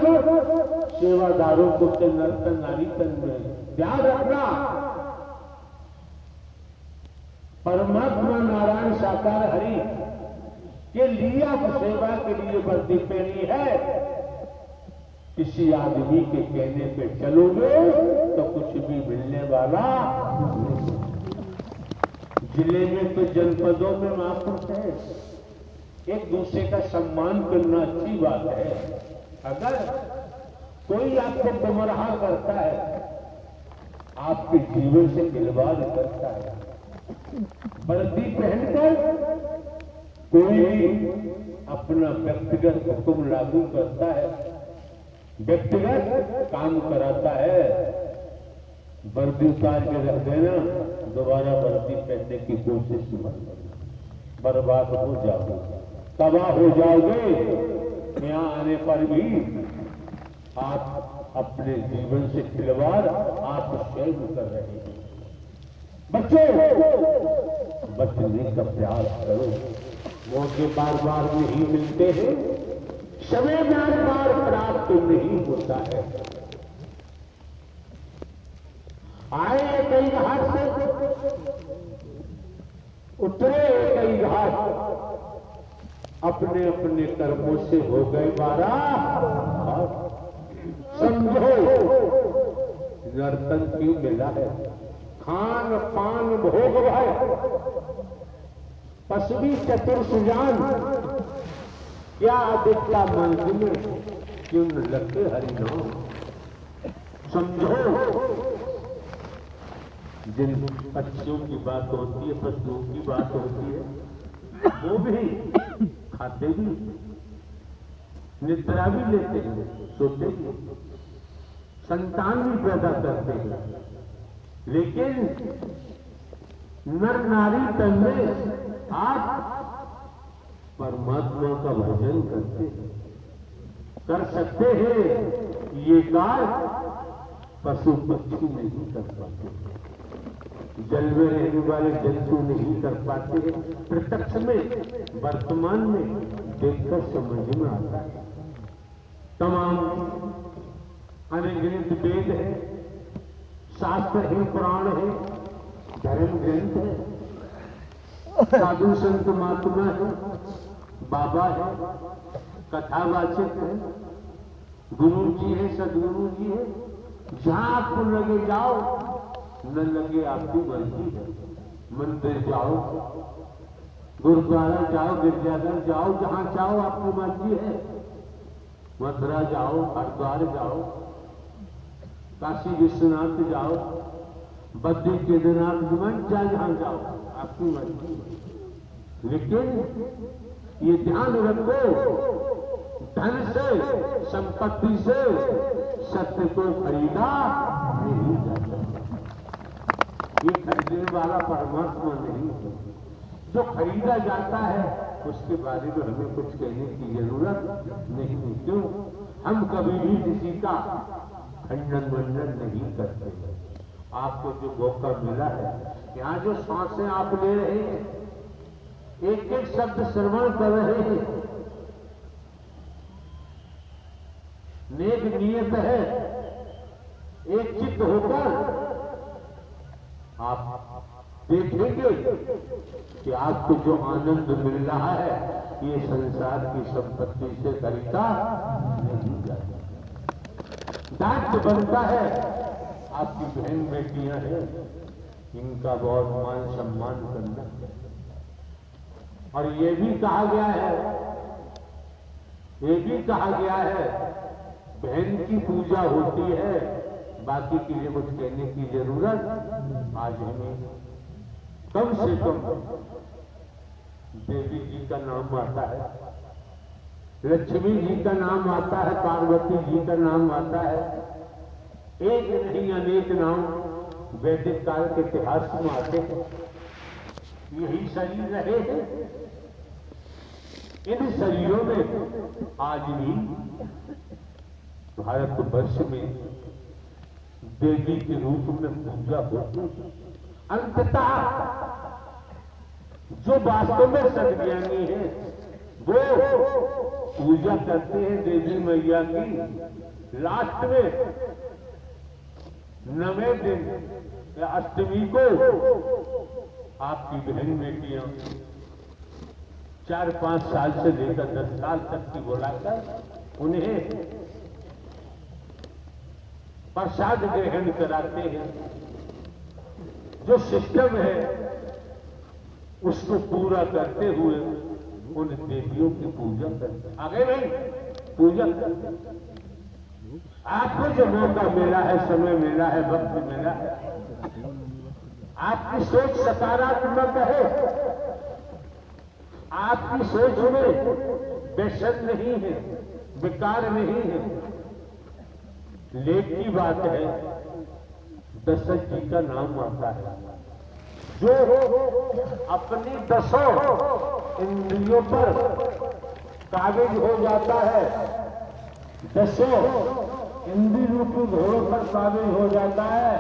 सेवादारों को नर्तन नारी तन में ध्यान रखना। परमात्मा नारायण साकार हरि के लिए आप सेवा के लिए वर्दी पहनी है। किसी आदमी के कहने पे चलोगे तो कुछ भी मिलने वाला नहीं। जिले में तो जनपदों में महापुरुष है, एक दूसरे का सम्मान करना अच्छी बात है। अगर कोई आपको गुमराह करता है, आपके जीवन से खिलवाड़ करता है, वर्दी पहनकर कोई भी अपना व्यक्तिगत हुक्म लागू करता है, व्यक्तिगत काम कराता है, वर्दी उतार के रख देना, दोबारा वर्दी पहनने की कोशिश मत करना, बर्बाद हो जाओगे, तबाह हो जाओगे। यहाँ आने पर भी आप अपने जीवन से खिलवाड़ आप स्वयं कर रहे हैं। बच्चों, बचने का प्रयास करो। मौके बार बार नहीं मिलते हैं, समय बार बार प्राप्त नहीं होता है। आए कई घाट से, उतरे कई घाट, अपने अपने कर्मों से हो गए बारा। समझो नर्तन क्यों मिला है? खान पान भोग भय पसवी चतुर सुजान, क्या अधिकता मंजिल में क्यों न लगे हरिनाम। समझो, जिन पक्षियों की बात होती है, पशुओं की बात होती है, वो भी खाते भी, निद्रा भी लेते हैं, सोते भी, संतान भी पैदा करते हैं, लेकिन नर नारी तन में आप परमात्मा का भजन करते हैं, कर सकते हैं। ये कार्य पशु पक्षी नहीं कर पाते, जल में रहने वाले जंतु नहीं कर पाते हैं। प्रत्यक्ष में वर्तमान में देखकर समझ में आता है। तमाम अनगिनत वेद है, शास्त्र है, पुराण है, धर्म ग्रंथ है, साधु संत महात्मा है, बाबा है, कथावाचक है, गुरु जी है, सदगुरु जी है। जहां आपको लगे जाओ, न लगे आपकी मर्जी है। मंदिर जाओ, गुरुद्वारा जाओ, गिरजाघर जाओ, जहां चाहो आपकी मर्जी है। मथुरा जाओ, हरिद्वार जाओ, काशी विश्वनाथ जाओ, बद्री केदारनाथ, जहां जाओ आपकी मर्जी है। लेकिन ये ध्यान रखो, धन से, संपत्ति से सत्य को खरीदा नहीं जाता। ये खरीदने वाला परमात्मा नहीं है। जो खरीदा जाता है उसके बारे में हमें कुछ कहने की जरूरत नहीं। क्यों? हम कभी भी किसी का खंडन मंडन नहीं करते। आपको जो मौका मिला है, यहाँ जो सांसें आप ले रहे हैं, एक एक शब्द श्रवण कर रहे हैं, नेक नियत है, एक चित्त होकर आप देखेंगे कि आपको जो आनंद मिल रहा है, ये संसार की संपत्ति से खरीदा नहीं जाता। दायित्व बनता है, आपकी बहन बेटियां हैं, इनका बहुत मान सम्मान करना। और ये भी कहा गया है, बहन की पूजा होती है, बाकी के लिए कुछ कहने की जरूरत आज हमें। कम से कम देवी जी का नाम आता है, लक्ष्मी जी का नाम आता है, पार्वती जी का नाम आता है। एक नहीं अनेक नाम वैदिक काल के इतिहास में आते हैं। यही शरीर रहे हैं, इन शरीरों में आज भी भारतवर्ष में देवी के रूप में पूजा होती है। अंततः जो वास्तव में सद्ज्ञानी है वो पूजा करते हैं देवी मैया की। लास्ट में 9वें दिन या अष्टमी को आपकी बहन बेटियां 4-5 साल से लेकर 10 साल तक की बुलाकर उन्हें प्रसाद ग्रहण कराते हैं। जो सिस्टम है उसको पूरा करते हुए उन देवियों की पूजा करते। आगे नहीं पूजा करते। आपको जो मौका मिला है, समय मिला है, वक्त मिला है, आपकी सोच सकारात्मक है, आपकी सोच में बेशक नहीं है, बेकार नहीं है। लेख की बात है, दशरथ जी का नाम आता है। जो अपनी 10 इंद्रियों पर काबिज हो जाता है, 10 इंद्रिय रूपी घोड़ों पर काबिज हो जाता है,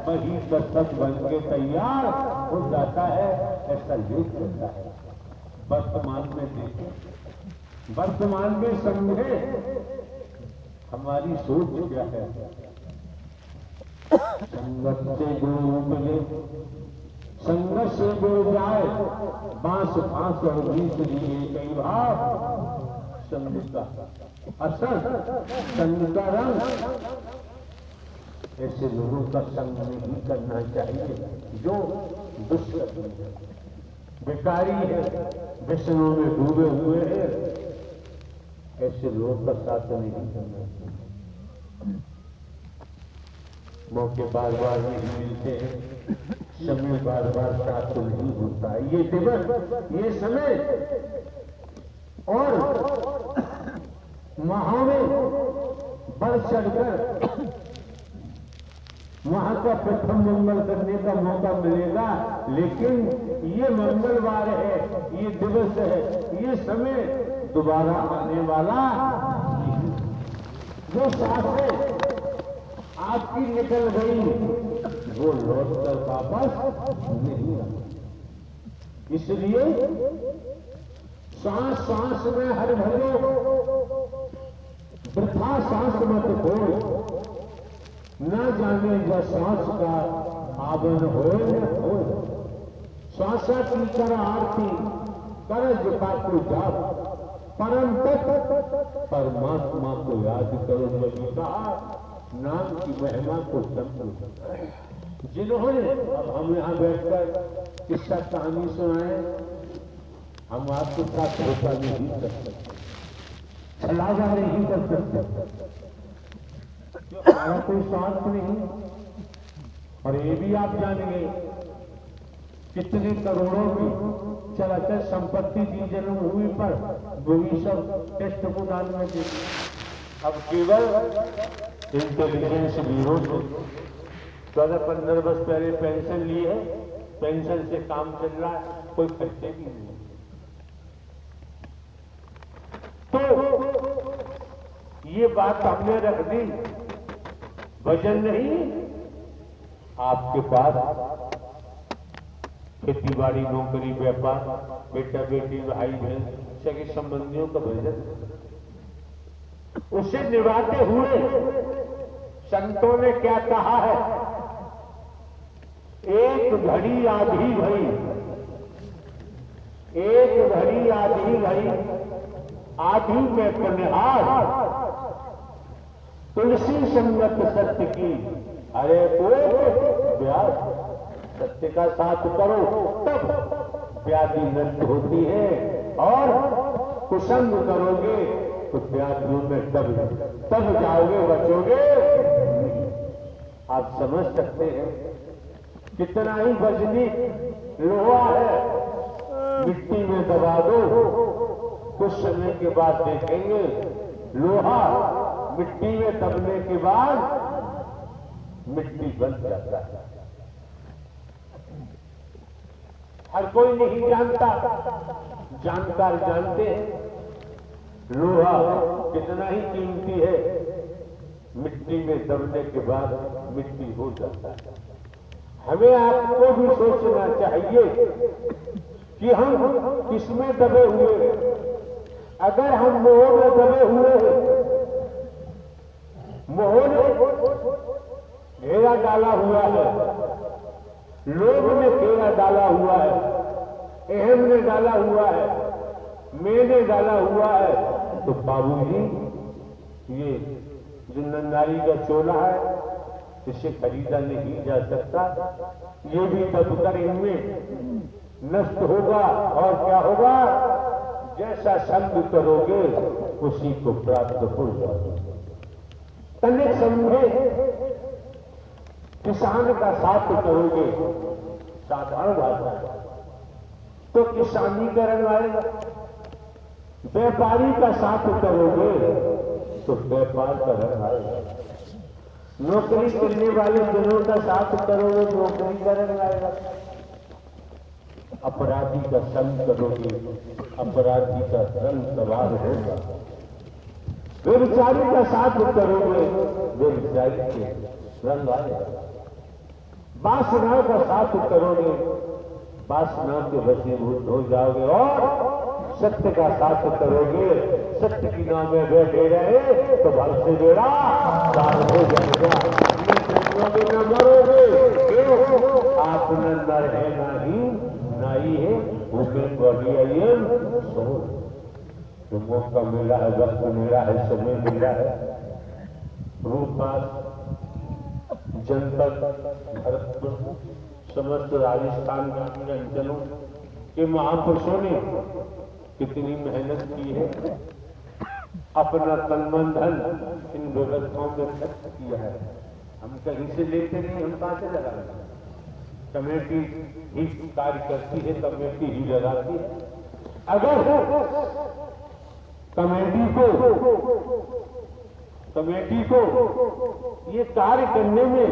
वही दशरथ बन के तैयार हो जाता है। ऐसा लेख होता है। वर्तमान में देखें, वर्तमान में समझे हमारी सोच क्या है। संगत से जो उपजे, संगत से जो जाए, बांस फांस और बीच लिए कई भाव। संग का असर, संग का रंग। ऐसे लोगों का संग नहीं करना चाहिए जो दुष्कर्मी है, बेकारी है, व्यसनों में डूबे हुए हैं। ऐसे लोगों का साथ नहीं करना चाहिए। मौके बार बार नहीं मिलते हैं, समय बार बार साथ नहीं होता है। ये दिवस, ये समय और वहां में बढ़ चढ़कर वहां का प्रथम मंगल करने का मौका मिलेगा। लेकिन ये मंगलवार है, ये दिवस है, ये समय दोबारा आने वाला। जो सांसें आपकी निकल गई वो लौट कर वापस नहीं आती। इसलिए सांस सांस में हर भलो, वृथा सांस मत खोल। न जाने जो सांस का आवन हो न हो। श्वासा की कर आरती करज का को जाप, परम तत्व परमात्मा को याद करो। नबी कहा नाम की महिमा को समझो। जिन्होंने, अब हम यहां बैठकर किस्सा कहानी सुनाए, हम आपके साथ धोखा नहीं कर सकते, छलावा नहीं कर सकते, हमारा कोई स्वार्थ नहीं। और ये भी आप जानेंगे कितने करोड़ों की चलाचल संपत्ति दी जन्म हुई पर वही सब टेस्ट को दान में दी। अब केवल इंटेलिजेंस ब्यूरो से 14-15 वर्ष पहले पेंशन ली है, पेंशन से काम चल रहा है, कोई खर्चे भी नहीं। तो ये बात हमने रख दी। वजन नहीं, आपके पास खेती बाड़ी, नौकरी, व्यापार, बेटा बेटी, भाई बहन, सगे संबंधियों का वजन, उसे निभाते हुए संतों ने क्या कहा है। एक घड़ी आधी घड़ी, एक घड़ी आधी घड़ी, आधी में पुनिहार, तुलसी संगत सत्य की। अरे कोई व्यास, सत्य का साथ करो तब व्याधि नष्ट होती है, और कुसंग करोगे तो व्याधियों में तब जाओगे, बचोगे। आप समझ सकते हैं कितना ही वजनी लोहा है, मिट्टी में दबा दो, कुछ समय के बाद देखेंगे लोहा मिट्टी में दबने के बाद मिट्टी बन जाता है। हर कोई नहीं जानता, जानकार जानते हैं लोहा कितना ही कीमती है, मिट्टी में दबने के बाद मिट्टी हो जाता है। हमें आपको भी सोचना चाहिए कि हम किसमें दबे हुए, अगर हम मोह में दबे हुए हैं, मोह ने घेरा डाला हुआ है, लोभ ने घेरा डाला हुआ है, अहम ने डाला हुआ है, मैंने डाला हुआ है, तो बाबूजी ये जो नंदारी का चोला है इसे खरीदा नहीं जा सकता। ये भी दबकर इनमें नष्ट होगा और क्या होगा, जैसा संग करोगे उसी को प्राप्त हो जाओगे। तनिक समझे, किसान का साथ करोगे, साधारण भाषा है, तो किसानी का रंग आएगा। व्यापारी का साथ करोगे तो व्यापार का रंग आएगा। नौकरी करने वाले जनों का साथ करोगे नौकरी का रंग आएगा। अपराधी का संग करोगे, अपराधी का रंग सवार होगा। व्यभिचारी का साथ करोगे, व्यभिचारी के रंग आएगा। वासना का साथ करोगे, वासना के वशीभूत हो जाओगे। और सत्य का साथ करोगे, सत्य की नाम में बैठे रहे तो भल से बेड़ा पार हो जाएगा। न मरोगे, आप न नर है नाई है, भूखे बड़ी आइए सोल। तो मौका मिला है, वक्त मिला है, समय मिला है। रूपपाल जनपद भरतपुर समस्त राजस्थान ग्रामीण अंचलों के महापुरुषों ने कितनी मेहनत की है, अपना तन मन धन इन व्यवस्थाओं में खर्च किया है। हम कहीं से लेते नहीं, हम कहां से लगाते हैं? कमेटी ही कार्य करती है, कमेटी ही लगाती है। अगर कमेटी को ये कार्य करने में,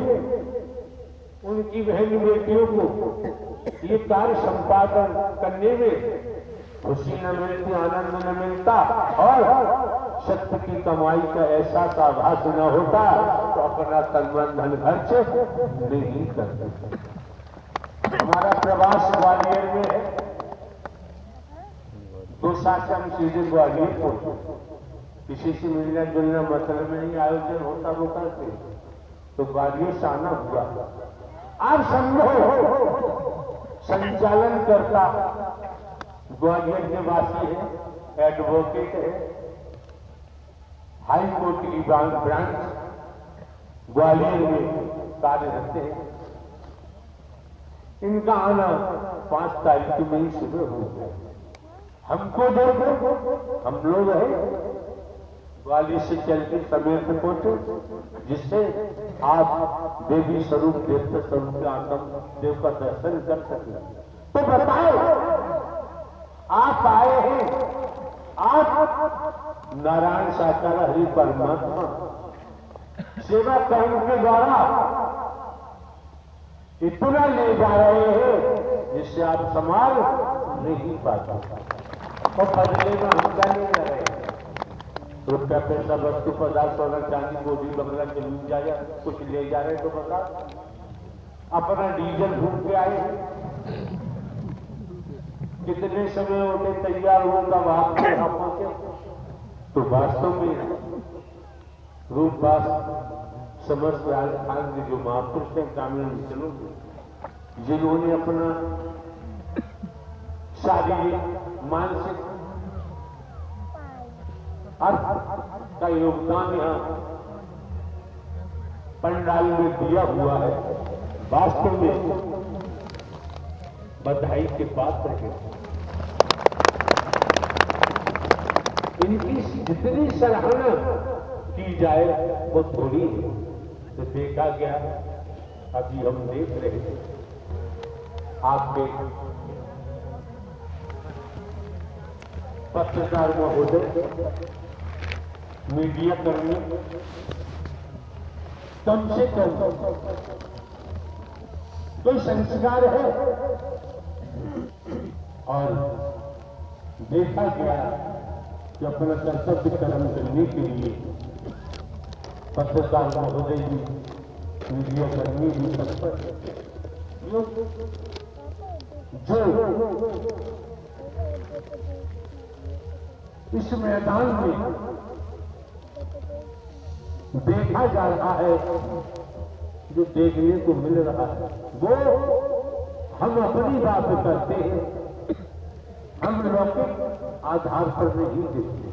उनकी बहन बेटियों को ये कार्य संपादन करने में खुशी न मिलती, आनंद न मिलता और सत्य की कमाई का ऐसा आभास न होता तो अपना तन मन धन खर्च नहीं करते। हमारा प्रवास ग्वालियर में है, 2 शासन सीधे ग्वालियर को, किसी से मिलना जुलना मतलब में नहीं, आयोजन होता वो करते तो ग्वालियर से आना हुआ। आप समझो, संचालन करता ग्वालियर निवासी है, एडवोकेट है, हाई कोर्ट की ब्रांच ग्वालियर में कार्यरत है। इनका आना 5 तारीख में ही सुबह हो गया। हमको देखो, हम लोग हैं ग्वालियर से चलते समय पे पहुंचे, जिससे आप देवी स्वरूप देवता स्वरूप के आत्म देव का दर्शन कर सके। तो बताओ, आप आए हैं, आप नारायण साकार हरि परमात्मा सेवा कर्म के द्वारा इतना ले जा रहे हैं जिससे आप संभाल नहीं पाते और बदले में हमका नहीं कर रहे। रुपया पैसा वस्तु पदार्थ सोना चांदी गोदी बंगला जमीन जाया कुछ ले जा रहे तो बता, अपना डीजल घूम के आए, कितने समय होते तैयार हुए तब आपके यहाँ पहुंचे। तो वास्तव में रूपवास समस्त राजस्थान के जो महापुरुष हैं ग्रामीण अंचलों के, जिन्होंने अपना शारीरिक मानसिक अर्थ का योगदान यहाँ पंडाल में दिया हुआ है, वास्तव में बधाई के पात्र है। इनकी जितनी सराहना की जाए वो थोड़ी है। तो देखा गया, अभी हम देख रहे हैं आपके पत्रकार महोदय, मीडिया कर्मी, कम से कम कोई संस्कार है। और देखा गया कि अपना कर्तव्य कर्म करने के लिए पत्रकार महोदय जी, मीडिया कर्मी भी तत्पर जो इस मैदान में देखा जा रहा है, जो देखने को मिल रहा है वो हम अपनी बात करते हैं, हम लौकिक आधार पर नहीं देखते।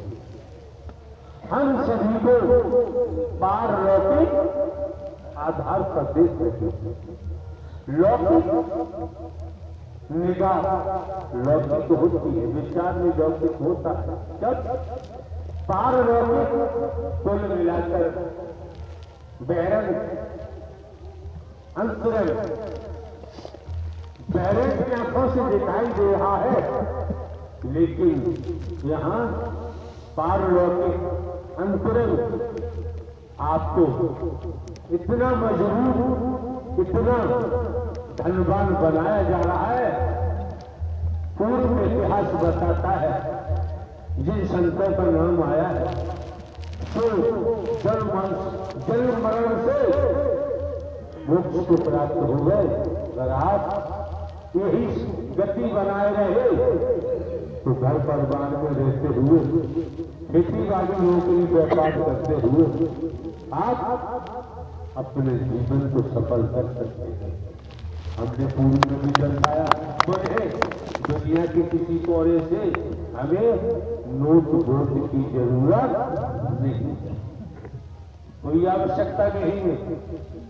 हम सभी को पारलौकिक आधार पर देख रहे हैं। लौकिक निगाह लौकिक होती है, विचार में लौकिक होता है। जब पारलौकिक कुल मिलाकर बहरंग अंतरंग बहरंग की आंखों से दिखाई दे रहा है, लेकिन यहाँ पारलौकिक अंतरंग आपको इतना मजबूत, इतना धनवान बनाया जा रहा है। पूर्व इतिहास बताता है, जिन संतों का नाम आया है तो जन्म मरण से मोक्ष को प्राप्त हो गए। अगर आप यही गति बनाए रहे तो घर परिवार में रहते हुए, खेती बाड़ी, नौकरी, व्यापार करते हुए आप अपने जीवन को सफल कर सकते हैं। हमने पूर्व में भी दर्शाया तो दुनिया के किसी कोने से हमें नोट वोट की जरूरत नहीं, कोई आवश्यकता नहीं है।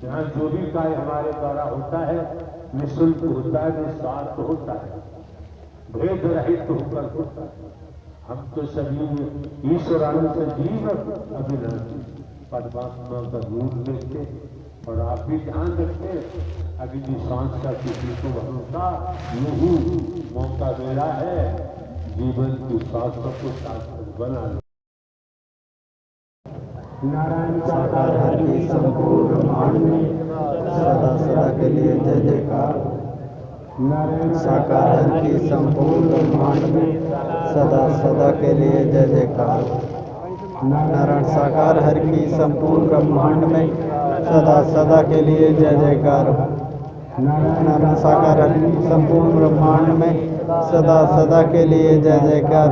यहाँ जो भी कार्य हमारे द्वारा होता है निःशुल्क होता है, निस्वार्थ होता है, भेद रहित होकर होता है। हम तो सभी ईश्वरांश जीव अविनाशी परमात्मा का रूप देखते, और आप भी ध्यान रखें, अगली सांस का किसी को भरोसा यही मौका मिला है, जीवन की सांसों को सार्थक बना लो। नारायण साकार हर की संपूर्ण ब्रह्मांड में सदा सदा के लिए जय जयकार। नारायण साकार हर की संपूर्ण ब्रह्मांड में सदा सदा के लिए जय जयकार। नारायण साकार हर की संपूर्ण ब्रह्मांड में सदा सदा के लिए जय जयकार। नारायण साकार हर की संपूर्ण ब्रह्मांड में सदा सदा के लिए जय जयकार।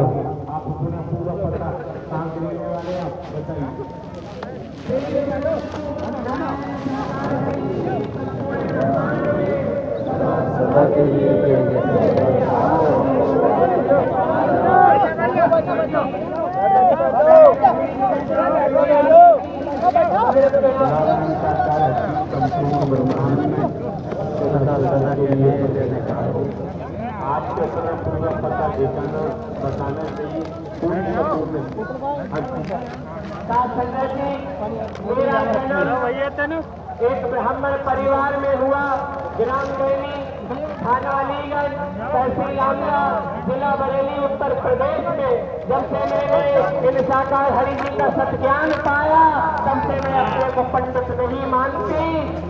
सदा के लिए जय जयकार। आपको अपना पूरा पता बताना चाहिए। एक ब्राह्मण परिवार में हुआ, ग्राम देवी, थाना अलीगंज, तहसील आगरा, जिला बरेली, उत्तर प्रदेश में। जब से मैंने इन साकार हरि जी का सत्ज्ञान पाया, तब से मैं अपने को पंडित नहीं मानती,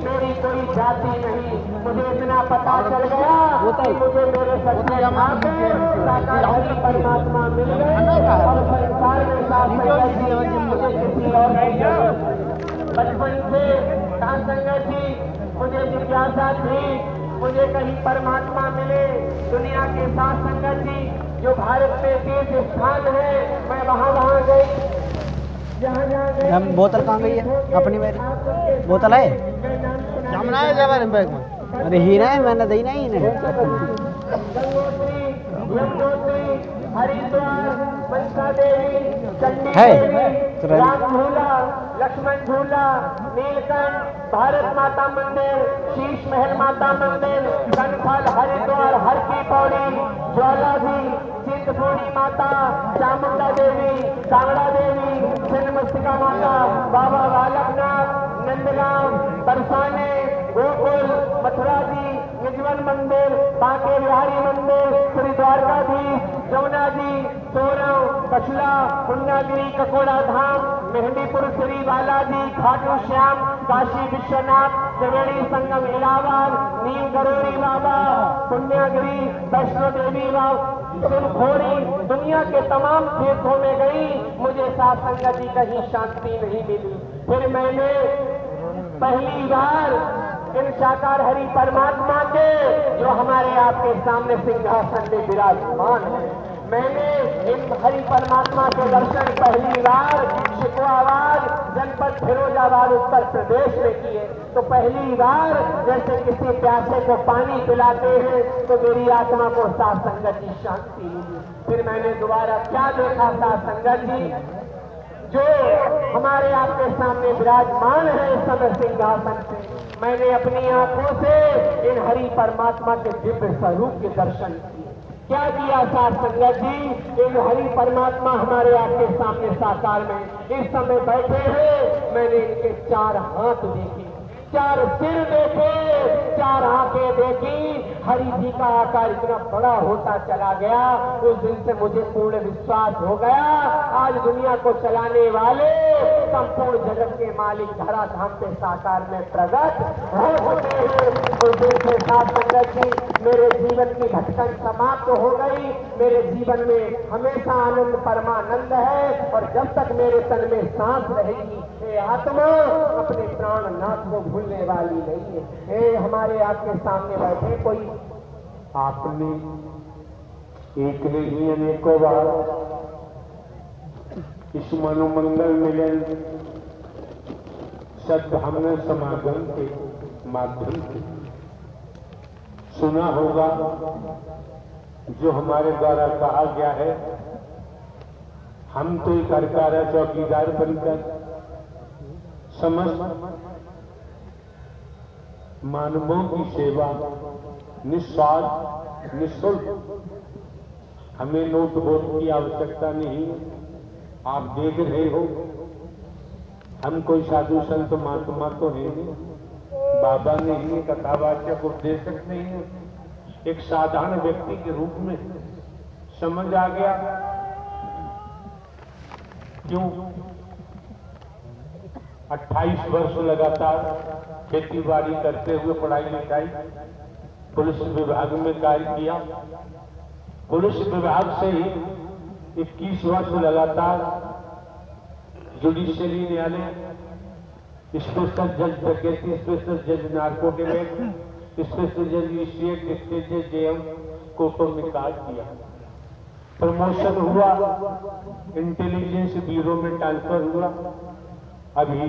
मेरी कोई जाति नहीं। मुझे इतना पता चल गया कि मुझे मेरे सच्चे माँ पे साकार हरि परमात्मा मिल गए, और संसार में साथ मुझे किसी और नहीं। बचपन से कहा संगत जी, मुझे जिज्ञासा थी, मुझे कहीं परमात्मा मिले। दुनिया के साथ संगत जी, जो भारत में 30 स्थान है, मैं वहाँ गई, जहाँ गई। हम बोतल कहाँ गई है अपनी? मेरी बोतल है, जमना है जब बैग में। अरे ही ना है, मैंने दी नहीं इन्हें। गंगोत्री, यमुनोत्री, हरिद्वार, मनसा देवी, चंडी है देवी, राम झूला, लक्ष्मण झूला, नीलकंठ, भारत माता मंदिर, शीश महल माता मंदिर, कनखल, हरिद्वार, हर की पौड़ी, ज्वालाजी, चिंतपूर्णी माता, चामुंडा देवी, कांगड़ा देवी, छिन्नमस्तिका माता, बाबा बालकनाथ, नंदगांव, बरसाने, गोकुल, मथुरा जी, निजवन मंदिर, बांके बिहारी मंदिर, श्री द्वारकाधीश, जमुना जी, सोरव, कछला, पुन्नागिरी, ककोड़ा धाम, मेहंदीपुर, श्री बालाजी, खाटू श्याम, काशी विश्वनाथ, त्रिवेणी संगम इलाहाबाद, नीम गरोरी बाबा, पुण्यगिरी, वैष्णो देवी घोड़ी, दुनिया के तमाम तीर्थों में गई, मुझे साथ संगत जी कहीं शांति नहीं मिली। फिर मैंने पहली बार इन साकार हरि परमात्मा के, जो हमारे आपके सामने सिंहासन में विराजमान है, मैंने इन हरि परमात्मा के दर्शन पहली बार शिकवाबाद जनपद फिरोजाबाद उत्तर प्रदेश में किए। तो पहली बार जैसे किसी प्यासे को पानी पिलाते हैं तो मेरी आत्मा को साथ संगत की शांति मिली। फिर मैंने दोबारा क्या देखा साथ संगत जी, जो हमारे आपके सामने विराजमान है इस समय सिंहासन पे, मैंने अपनी आंखों से इन हरि परमात्मा के दिव्य स्वरूप के दर्शन किए। क्या किया साथ संगत जी, इन हरि परमात्मा हमारे आपके सामने साकार में इस समय बैठे हैं। मैंने इनके 4 हाथ देखे, 4 सिर देखे, 4 आंखें देखी। हरि जी का आकार इतना बड़ा होता चला गया, उस दिन से मुझे पूर्ण विश्वास हो गया आज दुनिया को चलाने वाले संपूर्ण जगत के मालिक धराधाम पे साकार में प्रकट हो चुके हैं। उस दिन से साथ संगत जी मेरे जीवन की भटकन समाप्त हो गई। मेरे जीवन में हमेशा आनंद परमानंद है और जब तक मेरे तन में सांस रहेगी ये आत्मा अपने प्राणनाथ को भूलने वाली नहीं है। हे हमारे आपके सामने बैठे कोई आपने एक नहीं अनेकों बार इस मनोमंगल मिलन सद्भावना समागम के माध्यम से सुना होगा जो हमारे द्वारा कहा गया है। हम तो एक हरकारा चौकीदार बनकर समस्त मानवों की सेवा निस्वार्थ निःशुल्क, हमें नोट वोट की आवश्यकता नहीं। आप देख रहे हो हम कोई साधु संत महात्मा तो नहीं, बाबा नहीं है, कथावाचक उपदेशक नहीं है, एक साधारण व्यक्ति के रूप में समझ आ गया। क्यों 28 वर्ष लगातार खेती बाड़ी करते हुए पढ़ाई लिखाई पुलिस विभाग में कार्य किया। पुलिस विभाग से ही 21 वर्ष लगातार जुडिशियरी न्यायालय, स्पेशल जज डकैती, स्पेशल जज नार्कोटिक्स, स्पेशल जज स्टेट डिस्ट्रिक्ट जज जेएम कोर्टों में कार्य किया। प्रमोशन हुआ, इंटेलिजेंस ब्यूरो में ट्रांसफर हुआ। अभी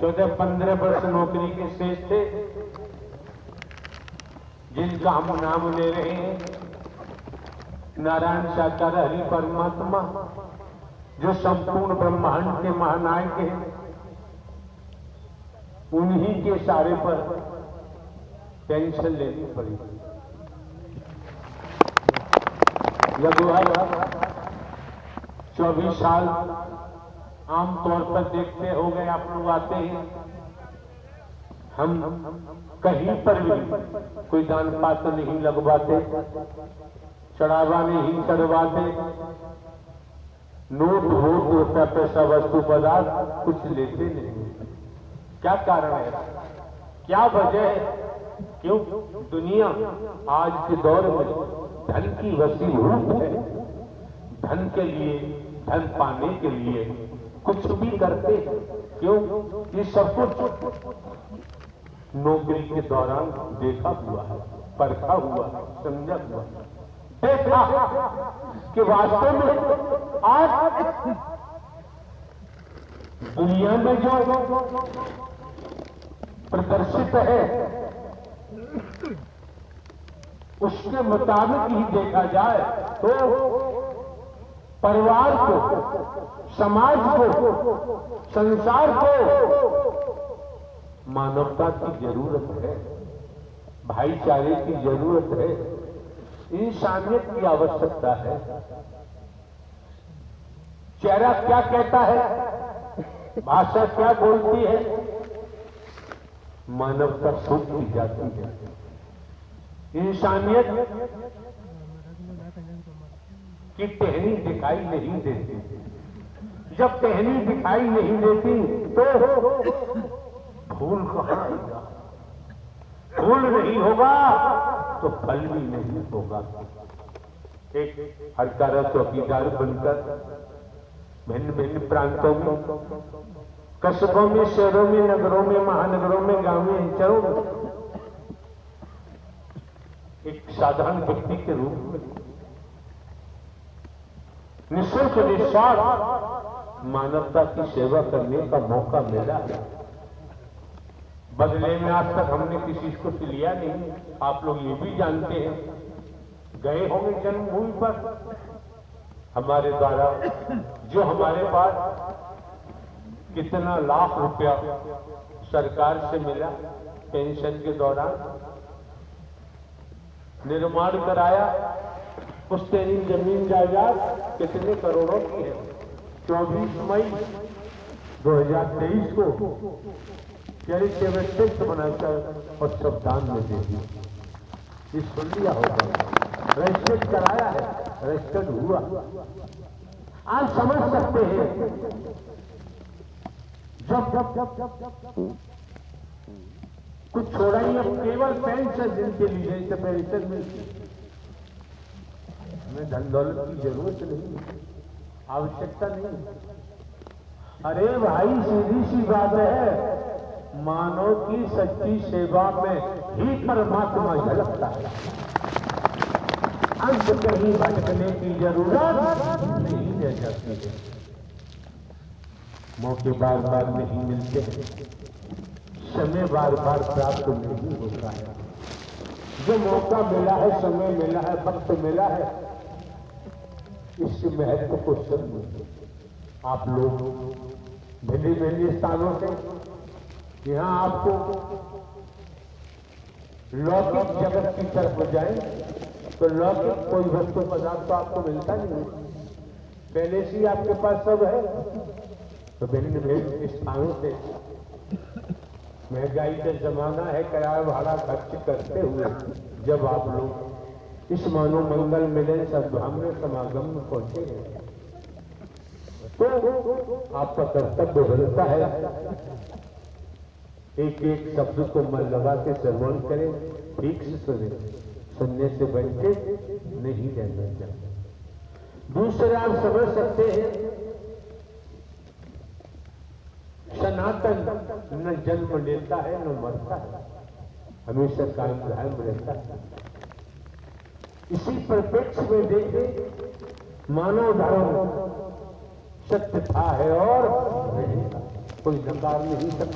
14-15 वर्ष नौकरी के शेष थे, जिनका हम नाम ले रहे हैं। नारायण साकार हरि परमात्मा जो संपूर्ण ब्रह्मांड के महानायक हैं, उन्हीं के इशारे पर पेंशन लेनी पड़ी। लगभग 24 साल आमतौर पर देखते हो गए, आप लोग आते हैं, हम कहीं पर भी कोई दान पात्र नहीं लगवाते, चढ़ावा नहीं चढ़वाते, नोट वोट रुपया पैसा वस्तु पदार्थ कुछ लेते नहीं। क्या कारण है, क्या वजह है? क्यों दुनिया आज के दौर में धन की वसीभूत है, धन के लिए, धन पाने के लिए कुछ भी करते हैं। क्यों? ये सब कुछ नौकरी के दौरान देखा हुआ है, परखा हुआ है, समझा हुआ है, देखा कि वास्तव में आज दुनिया में जो प्रदर्शित है उसके मुताबिक ही देखा जाए तो परिवार को, समाज को, संसार को मानवता की जरूरत है, भाईचारे की जरूरत है, इंसानियत की आवश्यकता है। चेहरा क्या कहता है, भाषा क्या बोलती है, मानवता सूखती जाती है। इंसानियत की टहनी दिखाई नहीं देती। जब टहनी दिखाई नहीं देती तो फूल कहां आएगा? फूल नहीं होगा तो फल भी नहीं होगा। एक हरकारा चौकीदार बनकर भिन्न भिन्न प्रांतों में, कस्बों में, शहरों में, नगरों में, महानगरों में, गांव में, अंचलों में एक साधारण व्यक्ति के रूप में निःशुल्क निस्वार्थ मानवता की सेवा करने का मौका मिला है। बदले में आज तक हमने किसी को लिया नहीं। आप लोग ये भी जानते हैं, गए होंगे जन्मभूमि पर हमारे द्वारा जो हमारे पास कितना लाख रुपया सरकार से मिला पेंशन के दौरान, निर्माण कराया, पुश्तैनी जमीन जायदाद कितने करोड़ों की है। 24 मई 2023 को चरित्र व्यक्तित्व बनाकर और शब्दान में दे दी। ये सुन लिया होगा, रजिस्टर्ड कराया है, रजिस्टर्ड हुआ। आप समझ सकते हैं जब कुछ छोड़ा ही, अब केवल पेंशन जिनके लिए तो पेंशन मिलती, हमें धन दौलत की जरूरत नहीं, आवश्यकता नहीं। अरे भाई सीधी सी बात है, मानव की सच्ची सेवा में ही परमात्मा झलकता है। अंत कहीं भटकने की जरूरत नहीं रह जाती है। मौके बार बार नहीं मिलते हैं, समय बार बार प्राप्त नहीं होता है। जो मौका मिला है, समय मिला है, वक्त मिला है, इस महत्व को समझिए। आप लोग भिन्न भिन्न स्थानों से यहाँ आपको लौकिक जगत की तरफ जाए तो लौकिक कोई वस्तु पदार्थ तो आपको मिलता नहीं, पहले से ही आपके पास सब है। तो भिन्न भिन्न स्थानों से महंगाई का जमाना है, किराया भाड़ा खर्च करते हुए जब आप लोग इस मानो मंगल मिलन सद्भाव में समागम में पहुंचे हैं, तो आपका कर्तव्य बनता है एक एक शब्द को मन लगा के श्रवण करें, ठीक से सुने, सुनने से वंचित नहीं रहना चाहिए। दूसरा आप समझ सकते हैं, सनातन न जन्म लेता है न मरता है, हमेशा कायम रहता है। इसी परिप्रेक्ष्य में देखें, मानव धर्म सत्य था है और कोई नकार नहीं सकता।